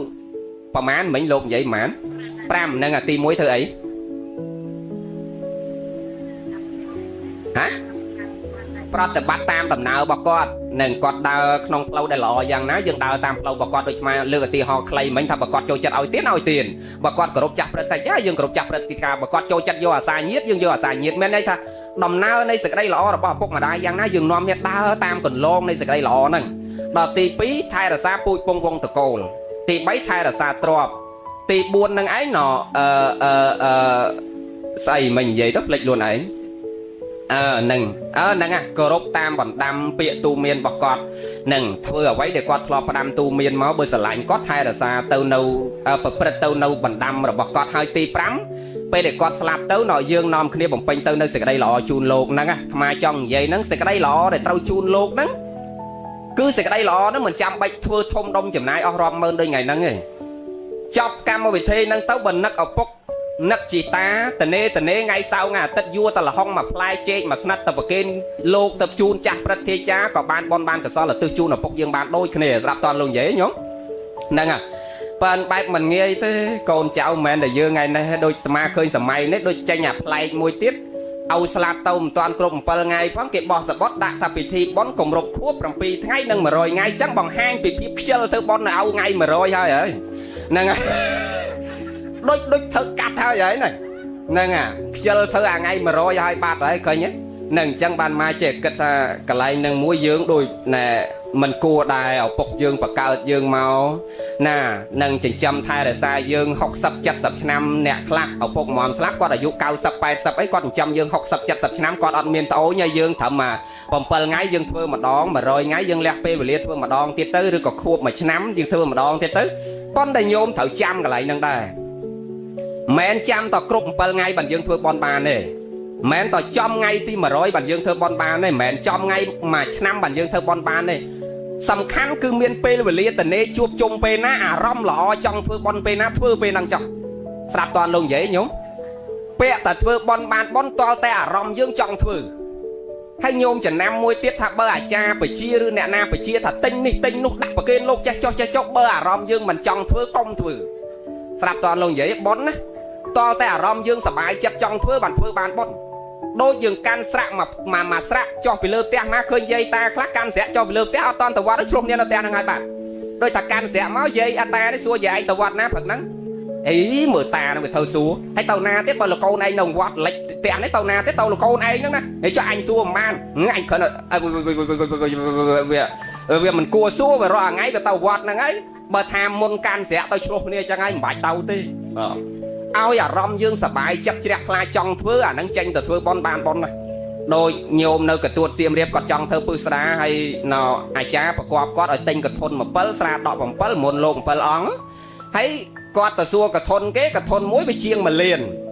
[SPEAKER 1] ប្រហែលមិញលោកនិយាយប្រហែល5ហ្នឹងអាទី1ធ្វើអីហ៎ប្រតិបត្តិតាមដំណើររបស់គាត់នឹងគាត់ដើរក្នុងផ្លូវដែលល្អយ៉ាងណាយើងដើរតាមផ្លូវរបស់គាត់ដូចខ្មែរលើកឧទាហរណ៍ខ្លីមិញថាបើគាត់ចូលចិត្តឲ្យទានបើគាត់គោរពចាស់ព្រឹទ្ធាចារ្យយើងគោរពចាស់ព្រឹទ្ធាចារ្យបើគាត់ចូលចិត្តយកអាសាញាតិយើងយកអាសាញាតិមានន័យថាដំណើរនៃសេចក្តីល្អរបស់ឪពុកម្ដាយយ៉ាងណាយើងនាំគ្នាដើរតាមកន្លងនៃសេចក្តីល្អហ្នឹងដល់ទី2ថែរក្សាពូជពងវង្សតកូលទី3ថែរក្សាទ្រព្យទី4នឹងឯង say mình vậy đó lệch luôn ấy nừng cơ rốt tam bọn đam bịa tu miên bọc cọt nừng thưa ở vậy để quạt lọp đam tu miên máu bơi sờ lạnh cót hay là xa tàu nâu tàu nâu bọn đam rồi bọc cọt hai ti prắm bây để quạt slap tàu nọ dương nom kia bồng pin tàu nơi sẽ đây lọ chun lột nâng mà trong vậy nâng sẽ đây lọ để tàu chun lột nâng cứ sẽ đây lọ nó mình chăm bạch thưa thông đông chừng nay rom mơn đây ngày nâng ấy chọc cam ở vị thế nâng tàu bần nấc ở bốc nấc chỉ ta tần nê ngay sau ngà tất vua ta là hong mà play chơi mà snap tập kênh lô tập chun chặt rất thế cha có ban bon ban cả so là tư chun ở bốc dương ban đôi cái này rap toàn luôn dễ nhúng nâng bên bác mình nghe thế con cháu mẹ là dương ngày nay đôi ma khơi sầm mày nét đôi tranh nhà play môi tiết âu slap tôm toàn cụm pel ngày phóng kịp bò sập bót đã thà bị thi bón cùng rộp thuốc bằng pi ngay nâng mà rồi ngay chắc bằng hang bị thiếp chơi từ bón này âu ngay mà rồi thôi ấy nâng đôi thơ cắt thôi vậy này nâng chơi thơ ngay mà rồi hai ba đấy coi nhé nâng chân ban mai trẻ kịch cả lại nâng muối dương đôi nè mình cua đài ở bọc dương và cao dương màu nè nâng chỉnh châm thay để sai dương học sập chặt sập năm nè khla ở bọc mòn slap qua là dụ cao sập bài sập ấy còn châm dương học sập chặt sập năm còn ăn miên tấu nha dương thầm mà bầm pel ngay dương thưa mà đón mà rồi ngay dương lẹ pe về liệt thưa mà đón tiết tới rồi có khuôn mà năm dương thưa mà đón tiết tới con đầy nhôm thở chăm cả lại nâng đây men chăm tao cụm pel ngay bằng dương thưa bon bàn này mẹn tao chom ngay tí mà rồi bản dương thơ bon ban này mẹn chom ngay mà năm bản dương thơ bon ban này sầm khăn cứ miên pe về lia tần nê chuột chung pe na rom lọ trong thơ bon pe na thơ pe năng chọc sạp toàn luôn dễ nhúng pe tật thơ bon ban bon to te rom dương trong thơ hay nhôm chẳng nam môi tiết thạc bơ cha phải chia rư nè nam phải chia thật tinh đi tinh nút đặt vào kênh lô cho bơ rom dương mình trong thơ công thơ sạp toàn luôn dễ bón á to te rom dương sập bài chặt trong thơ bàn bon đôi dừng can sạ mà sạ cho bị lơ te má khơi dây ta khác can sẽ cho bị lơ te toàn tàu nó xuống nha nó te hai bạn đôi ta can sẽ máu dây ta đấy xua dây tàu na phật nắng ý mở ta nó bị thâu xua hay tàu na tiếp tàu là câu này nồng quạt lệch te đấy tàu na tiếp tàu là câu này nữa nè để cho anh xua man anh khởi là việc mình cua xua và rồi ngay cái tàu quạt là ngay bờ tham môn can sẽ tàu xuống nha cho ngay bãi tàu đi ao giả rom dương sập bài chặt chẹt la trong thưa nắng tranh từ thưa bon ban bon này đôi nhôm nơi cái tuột xiêm riệp còn trong thơ pư sa hay nọ ai cha và quạt ở tinh cái thôn mà pel sa đọ bằng pel môn lộn pel óng hay quạt từ xua cái thôn muối với chiêng mà liền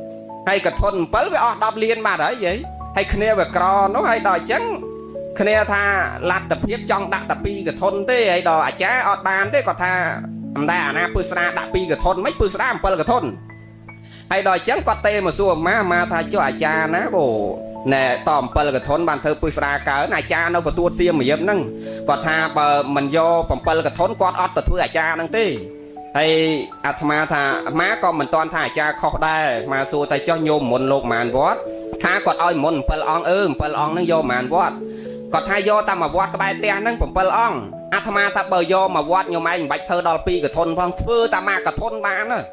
[SPEAKER 1] hay cái thôn pel với đọp liền mà đấy vậy hay khné về cò nó hay đòi trắng khné tha lạt tập hiếp trong đặt tập pi cái thôn thế hay đòi ai cha ở bàn thế còn tha đà na pư sa đặt pi cái thôn mấy pư sa pel cái thôn hay đòi trắng quạt tê mà xua má tha cho ai cha ná bộ nè tòm pel cái thôn bàn thơ pư sa cỡ này cha nó vào tuột xiêm mà dám nâng quạt tha bờ mình do tòm pel cái thôn quạt ót từ thưa ai cha nâng tê hay atma tha má con mình toàn tha cha khó đây mà xua tay cho nhôm một lục màn vót tha quạt oi một pel ong nâng vô màn vót quạt tha vô ta mà vót cái bài te nâng pel ong atma ta bờ vô mà vót nhiều mai bạch thơ đòi pi cái thôn phong thưa ta mà cái thôn bán nữa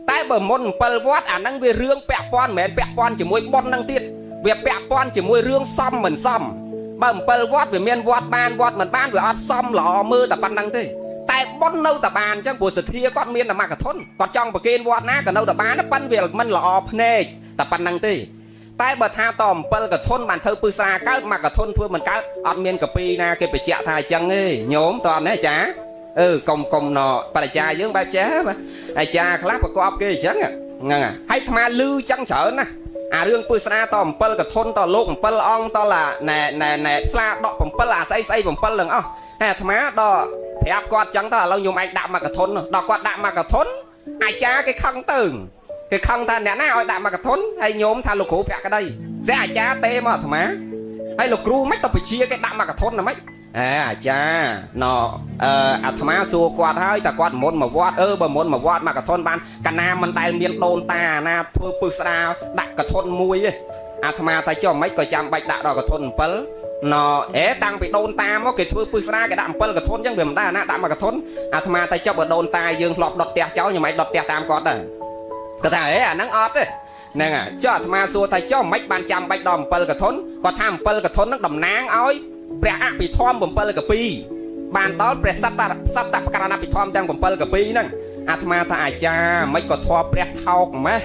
[SPEAKER 1] tại bờ môn pel vót năng về rương bẹ quan mẹ bẹ quan chỉ môi bon năng tiết việc bẹ quan chỉ môi rương xăm mình xăm bờ pel vót về miền vót mình ban về ót xăm lọ mưa tập ban năng thế tại bon nâu tập bàn chắc buổi sự thia con miền là mà cả thôn còn trong bờ kênh vót ná cả nâu tập bàn nó ban về mình lọ nè tập ban năng thế tại bờ tha tòm pel cả thôn bàn thơ pư sa cá mà cả thôn thưa mình cá ót miền cà pi na cái bị chẹt thai chân ấy nhóm toàn đấy chả công nọ bà cha với ba cha mà ai cha khác mà có ấp kia chán hay tham lưu chăn trở nè rương pư sa tòm pel cả thôn tò lục pel ong to là nè sa đọ bằng pel là say bằng pel lần tham đọ thẹp quạt trắng ta là lâu nhung anh đạm mà cả thôn đọ quạt đạm mà cả thôn ai cha cái khăn ta nè nào đạm mà cả thôn hay nhóm tha lục khổ phẹt cái đây sẽ ai cha tê mà tham hay lục ru mấy tao phải chia cái đạm mà cả thôn là mấy cha nọ tham xua quạt hơi ta quạt môn mà quạt bờ môn mà quạt mà cả thôn ban cả nam mình tay miền đồn ta na thưa pư sa đặt cả thôn muối ấy tham ta cho mấy coi chăm bạch đạo đò cả thôn pel nọ tăng bị đồn ta mà cái thưa pư sa cái đạm pel cả thôn chẳng về ta na đạm mà cả thôn tham ta cho bờ đồn ta dương lọp đọt tẹt cháu như mấy đọt tẹt tam con đây cái thà nắng ót đấy nè cho tham xua ta cho mấy ban chăm bạch đòm pel cả thôn còn tham pel cả thôn nó đầm náng ói bè bị thom bầm pel cả pi bàn đó bè sắp taการนับbị thomจังbầm pel cả piนั่นอาตมาta ai cha mấy có thọ bè thọc mà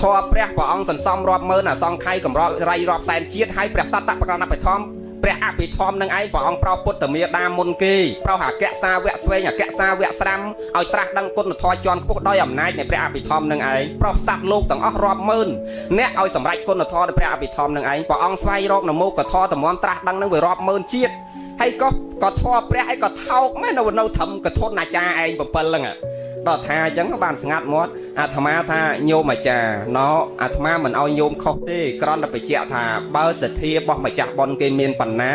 [SPEAKER 1] ធម៌ព្រះព្រះអង្គសន្សំរាប់ម៉ឺនអសង្ខ័យកម្ររៃរាប់សែនជាតិហើយព្រះសត្តប្រណបធម្មព្រះអភិធម្មនឹងឯងព្រះអង្គប្រោសពុទ្ធមេដាមុនគេប្រោសអក្សសាវៈស្វែងអក្សសាវៈស្រាំឲ្យត្រាស់ដឹងគុណធម៌ជាន់ខ្ពស់ដោយអំណាចនៃព្រះអភិធម្មនឹងឯងប្រោសសត្វលោកទាំងអស់រាប់ម៉ឺនអ្នកឲ្យសម្រេចគុណធម៌នៃព្រះអភិធម្មនឹងឯងព្រះអង្គស្វែងរកនមោកធម៌តម្រាំត្រាស់ដឹងនឹងវារាប់ម៉ឺនជាតិហើយក៏ធម៌ព្រះឯងក៏ថោកមែននៅធំកធនអាចារ្យឯង7ហ្នឹងដល់ថាអញ្ចឹងបានស្ងាត់មាត់អាត្មាថាញោមអាចារ្យណោអាត្មាមិនឲ្យញោមខុសទេគ្រាន់តែបញ្ជាក់ថាបើសទ្ធារបស់ម្ចាស់បុណ្យគេមានប៉ុណ្ណា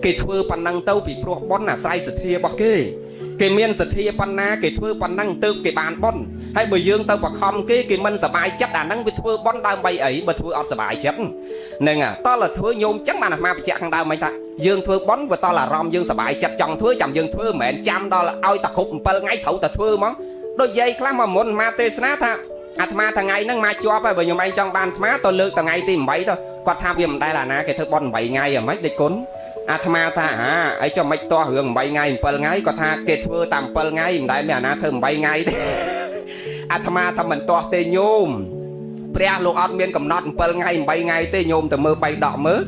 [SPEAKER 1] គេធ្វើប៉ុណ្ណឹងទៅពីព្រោះបុណ្យអាស្រ័យសទ្ធារបស់គេមានសទ្ធាប៉ុណ្ណាគេធ្វើប៉ុណ្ណឹងទើបគេបានបុណ្យហើយបើយើងទៅបខំគេមិនសប្បាយចិត្តអាហ្នឹងវាធ្វើបុណ្យដើម្បីអីបើធ្វើអត់សប្បាយចិត្តហ្នឹងតោះតែធ្វើញោមអញ្ចឹងបានអាត្មាបញ្ជាក់ខាងដើមមិនថាយើងធ្វើបុណ្យវាតោះអារម្មណ៍យើងសប្បាយចិត្តចង់ធ្វើចាំយើងធ្វើមិនមែនចាំដល់ឲ្យតែគ្រប់7ថ្ងៃត្រូវតែធ្វើហ្មងដូចយាយខ្លះមកមុនមកទេសនាថាអាត្មាថ្ងៃហ្នឹងមកជាប់ហើយបើខ្ញុំឯងចង់បានអាត្មាទៅលើកថ្ងៃទី8ទៅគាត់ថាវាមិនដែលអាណាគេធ្វើបន់8ថ្ងៃហ្មងដេចគុណអាត្មាថាអីចុះមិនតោះរឿង8ថ្ងៃ7ថ្ងៃគាត់ថាគេធ្វើតាម7ថ្ងៃមិនដែលមានអាណាធ្វើ8ថ្ងៃទេអាត្មាថាមិនតោះទេញោមព្រះលោកអត់មានកំណត់7ថ្ងៃ8ថ្ងៃទេញោមទៅមើល3ដកមើល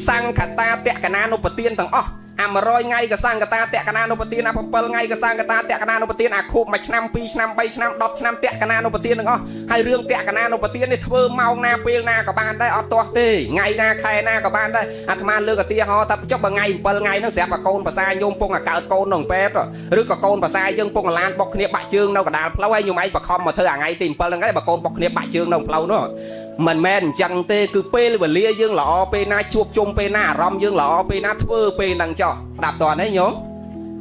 [SPEAKER 1] សង្ឃតាតក្កណានុបទានទាំងអស់អា100ថ្ងៃក៏សង្កតាតក្កណានុបទានអា7ថ្ងៃក៏សង្កតាតក្កណានុបទានអាខូប1ឆ្នាំ2ឆ្នាំ3ឆ្នាំ10ឆ្នាំតក្កណានុបទានទាំងអស់ហើយរឿងតក្កណានុបទាននេះធ្វើម៉ោងណាពេលណាក៏បានដែរអត់ទាស់ទេថ្ងៃណាខែណាក៏បានដែរអាត្មាលើកឧទាហរណ៍ថាចុះបើថ្ងៃ7ថ្ងៃហ្នឹងស្រាប់តែកូនប្រសាញោមពងកើតកូនក្នុងពេទ្យឬក៏កូនប្រសាយើងពងឡានបុកគ្នាបាក់ជើងនៅកណ្ដាលផ្លូវហើយញោមឯងបខំមកធ្វើអាថ្ងៃទី7ហ្នឹងឯងបើកូនបុកគ្នាបាក់ជើងនៅផ្លូវនោះមិនមែនអញ្ចឹងទេគឺពេលវេលាយើងល្អពេលណាជួបជុំពេលណាអារម្មណ៍យើងល្អពេលណាធ្វើពេលហ្នឹងចុះស្ដាប់តើនេះញោម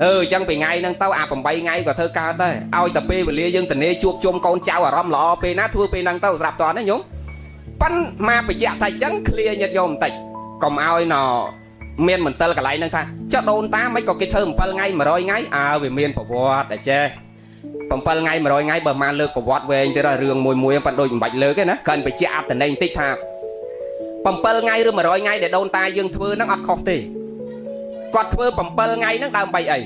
[SPEAKER 1] អញ្ចឹងពីថ្ងៃហ្នឹងទៅអា8ថ្ងៃក៏ធ្វើកើតដែរឲ្យតែពេលវេលាយើងទៅនេជួបជុំកូនចៅអារម្មណ៍ល្អពេលណាធ្វើពេលហ្នឹងទៅស្ដាប់តើនេះញោមប៉ិនមកបញ្ជាក់ថាអញ្ចឹងឃ្លាញាតិញោមបន្តិចកុំឲ្យណមានមន្ទិលកន្លែងហ្នឹងថាចុះដូនតាមិនក៏គេធ្វើ7ថ្ងៃ100ថ្ងៃវាមានប្រវត្តិតែចេះ7ថ្ងៃ100ថ្ងៃបើមកលើកប្រវត្តិវែងទៀតរឿងមួយប៉ិនដូចមិនបាច់លើកទេណាគ្រាន់បញ្ជាក់អត្តន័យបន្តិចថា7ថ្ងៃឬ100ថ្ងៃដែលដូនតាយើងធ្វើហ្នឹងអត់ខុសទេគាត់ធ្វើ7ថ្ងៃហ្នឹងដើម្បីអី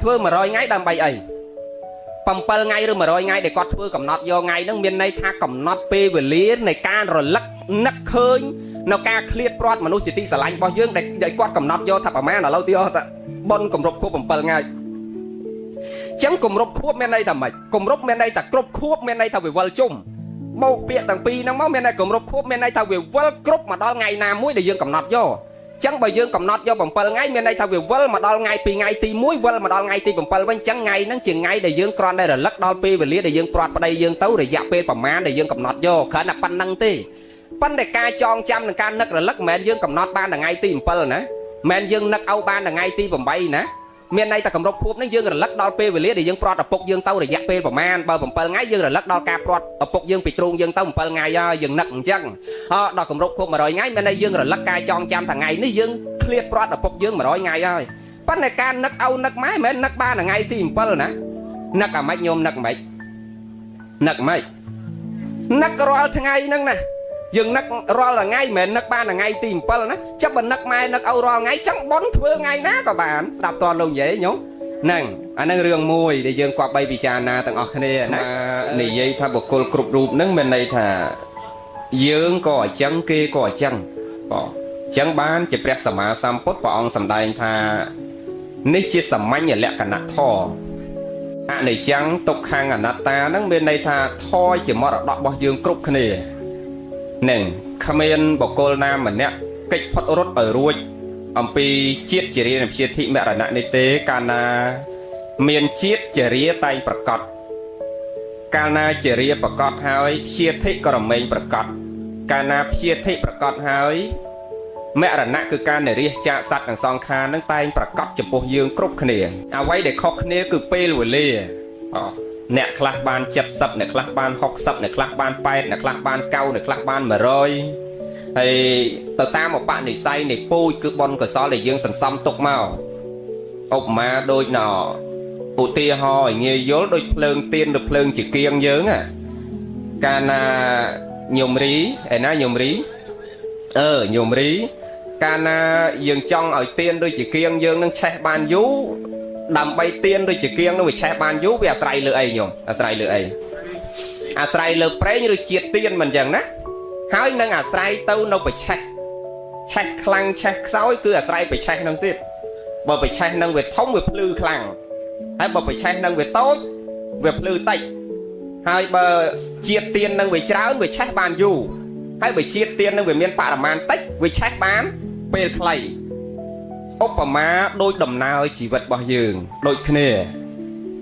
[SPEAKER 1] ធ្វើ100ថ្ងៃដើម្បីអី7ថ្ងៃឬ100ថ្ងៃដែលគាត់ធ្វើកំណត់យកថ្ងៃហ្នឹងមានន័យថាកំណត់ពេលវេលានៃការរលឹកនឹកឃើញនៅការឃ្លាតព្រាត់មនុស្សជាទីស្រឡាញ់របស់យើងដែលគាត់កំណត់យកថាប្រមាណឥឡូវទីអស់តែបុណ្យគម្រប់ខួប7ថ្ងៃចឹងគម្រប់ខួបមានន័យថាម៉េចគម្រប់មានន័យថាគ្រប់ខួបមានន័យថាវិវលជុំបោកពាក្យទាំងពីរហ្នឹងមកមានន័យគម្រប់ខួបមានន័យថាវិវលគ្រប់មកដល់ថ្ងៃណាមួយដែលយើងកំណត់យកចឹងបើយើងកំណត់យក7ថ្ងៃមានន័យថាវាវិលមកដល់ថ្ងៃពីថ្ងៃទី1វិលមកដល់ថ្ងៃទី7វិញចឹងថ្ងៃហ្នឹងជាថ្ងៃដែលយើងគ្រាន់តែរលឹកដល់ពេលវេលាដែលយើងព្រាត់ប្តីយើងទៅរយៈពេលប្រមាណដែលយើងកំណត់យកគ្រាន់តែប៉ុណ្្នឹងទេប៉ុន្តែការចងចាំនិងការនឹករលឹកមិនមែនយើងកំណត់បានថ្ងៃទី7ណាមិនមែនយើងនឹកឲ្យបានថ្ងៃទី8ណាមានន័យថាគម្រប់ខួបនេះយើងរលឹកដល់ពេលវេលាដែលយើងព្រាត់ឪពុកយើងទៅរយៈពេលប្រមាណបើ7ថ្ងៃយើងរលឹកដល់ការព្រាត់ឪពុកយើងពីទ្រូងយើងទៅ7ថ្ងៃហើយយើងនឹកអញ្ចឹងដល់គម្រប់ខួប100ថ្ងៃមានន័យយើងរលឹកការចងចាំថ្ងៃនេះយើងឃ្លាតព្រាត់ឪពុកយើង100ថ្ងៃហើយប៉ុន្តែការនឹកឲ្យនឹកម៉ែមិនមែននឹកបានថ្ងៃទី7ណានឹកអាម៉េចញោមនឹកម៉េចនឹកម៉េចនឹករាល់ថ្ងៃហ្នឹងណាយើងនឹករាល់ថ្ងៃមិនមែននឹកបានថ្ងៃទី7ណាចាប់បើនឹកម៉ែនឹកឲ្យរាល់ថ្ងៃចឹងប៉ុនធ្វើថ្ងៃណាក៏បានស្ដាប់តលោកនិយាយញោមហ្នឹងអាហ្នឹងរឿងមួយដែលយើងគប្បីពិចារណាទាំងអស់គ្នាណានិយាយថាបុគ្គលគ្រប់រូបហ្នឹងមានន័យថាយើងក៏អញ្ចឹងគេក៏អញ្ចឹងបងអញ្ចឹងបានជាព្រះសម្មាសម្ពុទ្ធព្រះអង្គសម្ដែងថានេះជាសាមញ្ញលក្ខណៈធម៌អនិច្ចំទុក្ខំអនត្តាហ្នឹងមានន័យថាធម៌ជាមរតករបស់យើងគ្រប់គ្នានឹងគ្មានបុគ្គលណាម្នាក់កិច្ចផុតរត់ឲ្យរួចអំពីជាតិជារានៃព្យាធិមរណៈនេះទេកាលណាមានជាតិជារាតែងប្រកបកាលណាជារាប្រកបហើយព្យាធិក៏រមែងប្រកបកាលណាព្យាធិប្រកបហើយមរណៈគឺការនិរិះចាកសត្វទាំងសងខាងនឹងតែងប្រកបចំពោះយើងគ្រប់គ្នាអ្វីដែលខុសគ្នាគឺពេលវេលាអ្នកខ្លះបាន70អ្នកខ្លះបាន60អ្នកខ្លះបាន80អ្នកខ្លះបាន90អ្នកខ្លះបាន100ហើយទៅតាមឧបនិស្ស័យនៃពូជគឺបុណ្យកុសលដែលយើងសន្សំទុកមកឧបមាដូចឧទាហរណ៍ឲ្យងាយយល់ដូចភ្លើងទៀនឬភ្លើងជាគៀងយើងកាលណាញោមរីឯណាញោមរីញោមរីកាលណាយើងចង់ឲ្យទៀនដូចជាគៀងយើងនឹងឆេះបានយូរដើម្បីទៀនដូចជាគៀងនឹងវាឆេះបានយូរវាអាស្រ័យលើអីញោមអាស្រ័យលើអី អាស្រ័យលើប្រេងឬជាតិទៀនមិនអញ្ចឹងណាហើយនឹងអាស្រ័យទៅនៅបច្ឆេះឆេះខ្លាំងឆេះខ្សោយគឺអាស្រ័យបច្ឆេះនឹងទៀតបើបច្ឆេះនឹងវាធំវាភ្លឺខ្លាំងហើយបើបច្ឆេះនឹងវាតូចវាភ្លឺតិចហើយបើជាតិទៀននឹងវាច្រើនវាឆេះបានយូរហើយបើជាតិទៀននឹងវាមានបរិមាណតិចវាឆេះបានពេលខ្លីឧបមាដូចដំណើរជីវិតរបស់យើងដូចគ្នា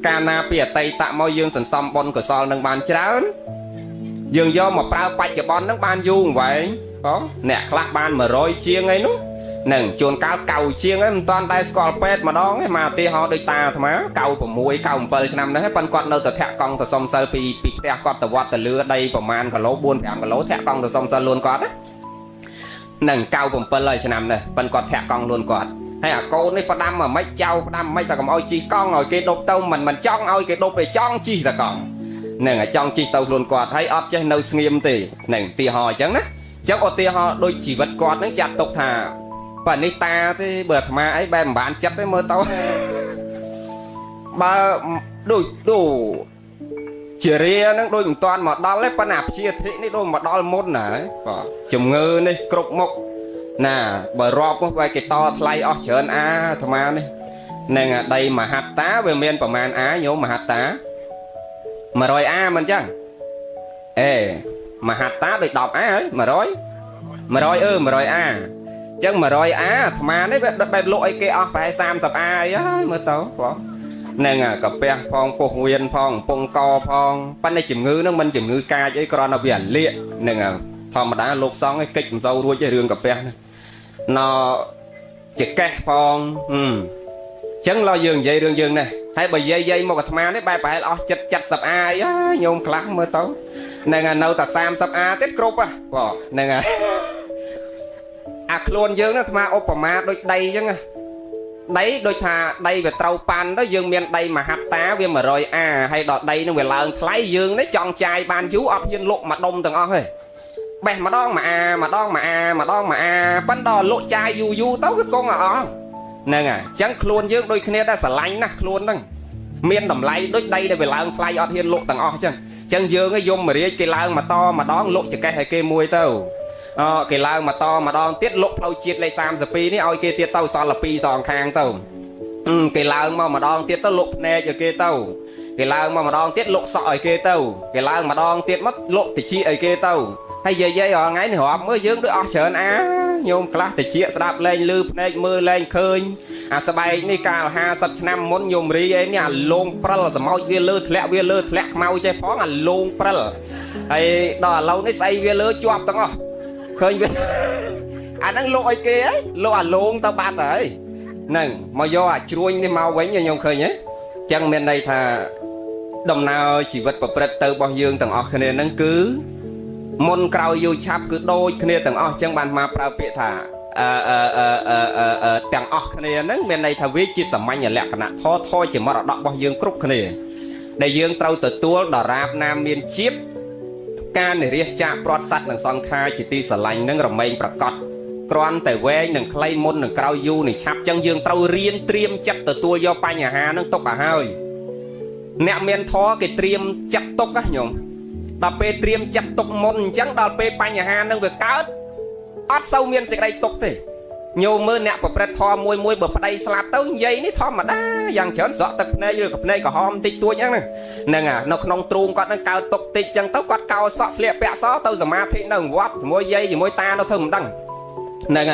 [SPEAKER 1] កាលណាពីអតីតមកយើងសន្សំបុណ្យកុសលនឹងបានច្រើនយើងយកមកប្រើបច្ចុប្បន្ននឹងបានយូរអង្វែងបងអ្នកខ្លះបាន100ជាងអីនោះនឹងជួនកាលកៅជាងហ្នឹងមិនតាន់ដែរស្គាល់ពេទ្យម្ដងឯងមកទីហោដូចតាអាត្មា96 97ឆ្នាំហ្នឹងប៉ុន្តែគាត់នៅតែធាក់កង់ទៅសុំសិលពីផ្ទះគាត់ទៅវត្តទៅលឿដីប្រហែលគីឡូ4 5គីឡូធាក់កង់ទៅសុំសិលលួនគាត់ហ្នឹង97ហើយឆ្នាំនេះប៉ុន្តែគាត់ធាក់កង់លួនគាត់ហើយអាកូននេះផ្ដាំមកមិនចៅផ្ដាំមិនតែកុំឲ្យជីកង់ឲ្យគេដប់ទៅមិនចង់ឲ្យគេដប់ទៅចង់ជីតែកង់ហ្នឹងចង់ជីទៅខ្លួនគាត់ហើយអត់ចេះនៅស្ងៀមទេហ្នឹងទីហោអញ្ចឹងណាអញ្ចឹងឧទាហរណ៍ដូចជីវិតគាត់ហ្នឹងចាត់ទុកថាបើនេះតាទេបើអាត្មាអីបែបមិនបានចិត្តទេមើលទៅបើដូចជារាហ្នឹងដូចមិនតាន់មកដល់ទេប៉ុន្តែព្យាធិនេះដូចមកដល់មុនណាបាទជំងឺនេះគ្រប់មុខណាបើរាប់មកបែរគេតថ្លៃអស់ច្រើនអាអាត្មានេះនឹងដីមហត្តាវាមានប្រមាណអាញោមមហត្តា100អាមិនអញ្ចឹងមហត្តាដូច10អាហើយ100 100អាអញ្ចឹង100អាអាត្មានេះវាបែបលក់ឲ្យគេអស់ប្រហែល30អាអីហើយមើលទៅបងហ្នឹងកាពះផងពោះវៀនផងកំពង់កផងប៉ុន្តែជំងឺហ្នឹងមិនជំងឺកាចអីគ្រាន់តែវាលាកហ្នឹងធម្មតាលោកសង្ឃឯងកិច្ចមិនសូវរួចទេរឿងកាពះហ្នឹងណចកេះផងអញ្ចឹងឡើយយើងនិយាយរឿងយើងនេះហើយបើយាយមកអាត្មានេះបែបប្រហែលអស់ចិត្ត70អាអីហើយញោមខ្លះមើលទៅហ្នឹងនៅតែ30អាទៀតគ្រប់ហ៎បងហ្នឹងអាខ្លួនយើងហ្នឹងអាត្មាឧបមាដូចដីអញ្ចឹងដីដូចថាដីវាត្រូវប៉ាន់ទៅយើងមានដីមហត្តាវា100អាហើយដល់ដីនឹងវាឡើងថ្លៃយើងនេះចង់ចាយបានយូរអត់ហ៊ានលក់មួយដុំទាំងអស់ទេបេះម្ដងមួយអាប៉ុន្តែដល់លក់ចាយយូរទៅវាគង់អស់ហ្នឹងអញ្ចឹងខ្លួនយើងដូចគ្នាដែរស្រឡាញ់ណាស់ខ្លួនហ្នឹងមានតម្លៃដូចដីដែលវាឡើងថ្លៃអត់ហ៊ានលក់ទាំងអស់អញ្ចឹងយើងយំរាជគេឡើងមកតម្ដងលក់ចកេះឲ្យគេមួយទៅគេឡើងមកតម្ដងទៀតលក់ផ្លូវជាតិលេខ32នេះឲ្យគេទៀតទៅសល់2សងខាងទៅគេឡើងមកម្ដងទៀតទៅលក់ភ្នែកឲ្យគេទៅគេឡើងមកម្ដងទៀតលក់សក់ឲ្យគេទៅគេឡើងម្ដងទៀតមកលក់តិចឲ្យគេទៅហើយយាយរាល់ថ្ងៃនេះរាប់មើលយើងដូចអស់ច្រើនអាញោមខ្លះតិចស្ដាប់លែងលឺភ្នែកមើលលែងឃើញអាស្បែកនេះកាល50ឆ្នាំមុនញោមរីឯនេះអាលងព្រិលសម្ោចវាលើធ្លាក់ខ្មៅចេះផងអាលងព្រិលហើយដល់ឥឡូវនេះស្អីវាលើជាប់ទាំងអស់ឃើញវាអាហ្នឹងលក់ឲ្យគេហ៎លក់អាលងទៅបាត់ហើយហ្នឹងមកយកអាជ្រួញនេះមកវិញខ្ញុំឃើញហ៎អញ្ចឹងមានន័យថាដំណើរជីវិតប្រព្រឹត្តទៅរបស់យើងទាំងអស់គ្នាហ្នឹងគឺមុនក្រោយយូរឆាប់គឺដូចគ្នាទាំងអស់អញ្ចឹងបានមកប្រើពាក្យថាទាំងអស់គ្នាហ្នឹងមានន័យថាវាជាសាមញ្ញលក្ខណៈធរជាមរតករបស់យើងគ្រប់គ្នាដែលយើងត្រូវទទួលដរាបណាមានជាតិការនិរិះចាកព្រាត់សัตว์និងសង្ខារជាទីស្រឡាញ់នឹងរមែងប្រកបគ្រាន់តែវែងនិងខ្លីមុននិងក្រោយយូរនឹងឆាប់ចឹងយើងត្រូវរៀនត្រៀមចិត្តទទួលយកបញ្ហានឹងទុកឲ្យហើយអ្នកមានធម៌គេត្រៀមចិត្តទុកណាញោមដល់ពេលត្រៀមចិត្តទុកមុនអញ្ចឹងដល់ពេលបញ្ហានឹងវាកើតអត់សូវមានសេចក្តីទុកទេញោមមើលអ្នកប្រព្រឹត្តធម៌មួយបើប្តីស្លាប់ទៅនិយាយនេះធម្មតាយ៉ាងច្រើនស្រក់ទឹកភ្នែកឬក៏ភ្នែកក្រហមតិចតួចហ្នឹងនៅក្នុងទ្រូងគាត់នឹងកើតទុកតិចអញ្ចឹងទៅគាត់កោសក់ស្លៀកពាក់សទៅសមាធិនៅវត្តជាមួយយាយជាមួយតានៅធ្វើមិនដឹងហ្នឹង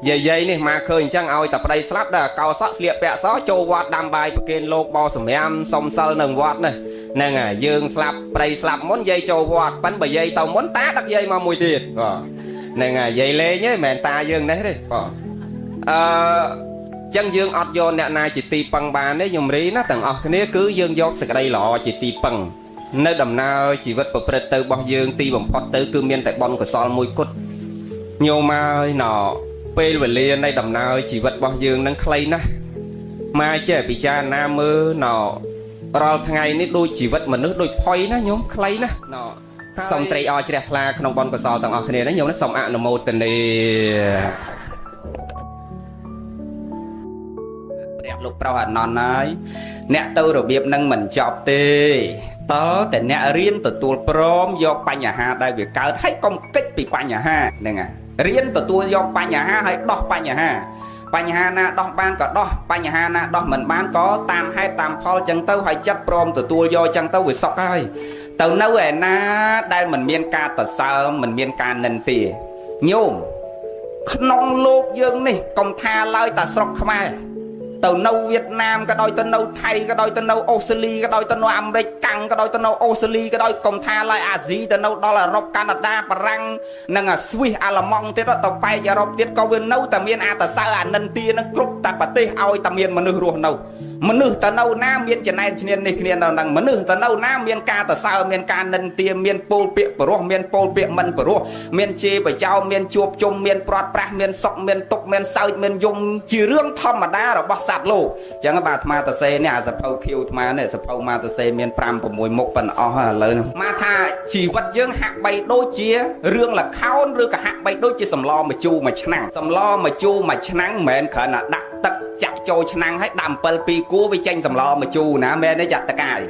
[SPEAKER 1] យាយនេះមកឃើញអញ្ចឹងឲ្យតែប្តីស្លាប់ដល់កោសក់ស្លៀកពាក់សចូលវត្តដាំបាយប្រគេនលោកបោសម្រាមសុំសិលនៅវត្តហ្នឹងយើងស្លាប់ប្តីស្លាប់មុនយាយចូលវត្តប៉ិនបើយាយទៅមុនតាដឹកយាយមកមួយទៀតហ្នឹងយាយលេងទេមិនមែនតាយើងនេះទេចឹងយើងអត់យកអ្នកណាជាទីពឹងបានទេខ្ញុំរីណាទាំងអស់គ្នាគឺយើងយកសេចក្តីល្អជាទីពឹងនៅដំណើរជីវិតប្រព្រឹត្តទៅរបស់យើងទីបំផុតទៅគឺមានតែបុណ្យកុសលមួយគត់ញោមហើយណពេលវេលានៃដំណើរជីវិតរបស់យើងនឹងខ្លីណាស់មកចេះពិចារណាមើលរាល់ថ្ងៃនេះដូចជីវិតមនុស្សដូចផុយណាញោមខ្លីណាស់សូមត្រេកអរជ្រះថ្លាក្នុងបុណ្យកុសលទាំងអស់គ្នាណាញោមណាសូមអនុមោទនាព្រះ
[SPEAKER 2] ព្រះលោកប្រុសអានន្តហើយអ្នកទៅរបៀបនឹងមិនចប់ទេតើតែអ្នករៀនទទួលព្រមយកបញ្ហាដែលវាកើតហើយកុំគិតពីបញ្ហាហ្នឹងហើយរៀនទទួលយកបញ្ហាហើយដោះបញ្ហាណាដោះបានក៏ដោះបញ្ហាណាដោះមិនបានក៏តាមហេតុតាមផលចឹងទៅហើយចិត្តព្រមទទួលយកចឹងទៅវាសុខហើយទៅនៅឯណាដែលមិនមានការតសើមមិនមានការនិន្ទាញោមក្នុងលោកយើងនេះកុំថាឡើយតែស្រុកខ្មែរទៅនៅវៀតណាមក៏ដោយទៅនៅថៃក៏ដោយទៅនៅអូស្ត្រាលីក៏ដោយទៅនៅអាមេរិកកាំងក៏ដោយទៅនៅអូស្ត្រាលីក៏ដោយកុំថាឡើយអាស៊ីទៅនៅដល់អឺរ៉ុបកាណាដាបារាំងនិងស្វីសអាល្លឺម៉ង់ទៀតទៅប៉ែកអឺរ៉ុបទៀតក៏វានៅតែមានអាតសៅអានិន្ទានឹងគ្រប់តែប្រទេសឲ្យតែមានមនុស្សរស់នៅមនុស្សទៅនៅណាមានចំណែនឈ្នាននេះគ្នានៅនឹងមនុស្សទៅនៅណាមានការតសើមានការនិន្ទាមានពោលពាក្យព្រោះមានពោលពាក្យមិនព្រោះមានជេរបចោមានជួបជុំមានព្រាត់ប្រាសមានសុកមានទុកមានសើចមានយំជារឿងធម្មតារបស់សត្វលោកអញ្ចឹងបាទអាត្មាតសេនេះអាសភៅខៀវអាត្មានេះសភៅមកតសេមាន5 6មុខប៉ុណ្ណោះឥឡូវមកថាជីវិតយើងហាក់បីដូចជារឿងល្ខោនឬក៏ហាក់បីដូចជាសម្លម្ជូរមួយឆ្នាំងសម្លម្ជូរមួយឆ្នាំងមិនមែនគ្រាន់តែដាក់ទឹកចាក់ចូលឆ្នាំងឲ្យដាក់អំពិល2គូវាចេញសម្លម្ជូរណាមែនទេចាត់តកាយ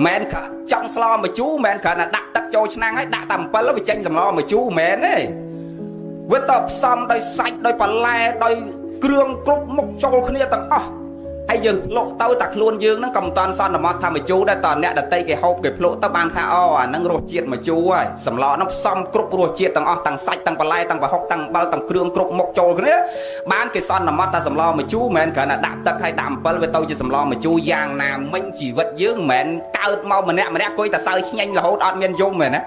[SPEAKER 2] មែនក៏ចង់ស្លម្ជូរមែនគ្រាន់តែដាក់ទឹកចូលឆ្នាំងឲ្យដាក់តែអំពិលវាចេញសម្លម្ជូរមែនទេវាតផ្សំដោយសាច់ដោយបន្លែដោយគ្រឿងគ្រប់មុខចូលគ្នាទាំងអស់ហើយយើងភ្លក់ទៅតែខ្លួនយើងហ្នឹងកំតន់សន្មត់ថាម្ជូរដែរតអ្នកដតីគេហូបគេភ្លក់ទៅបានថាអូអាហ្នឹងរសជាតិម្ជូរហើយសម្លហ្នឹងផ្សំគ្រប់រសជាតិទាំងអស់ទាំងសាច់ទាំងបន្លែទាំងប្រហុកទាំងអំបិលទាំងគ្រឿងគ្រប់មុខចូលគ្នាបានគេសន្មត់ថាសម្លម្ជូរមិនមែនគ្រាន់តែដាក់ទឹកហើយដាក់អំបិលវាទៅជាសម្លម្ជូរយ៉ាងណាមិញជីវិតយើងមិនមែនកើតមកម្នាក់គួយតែសើឆ្ញាញ់រហូតអត់មានយំទេណា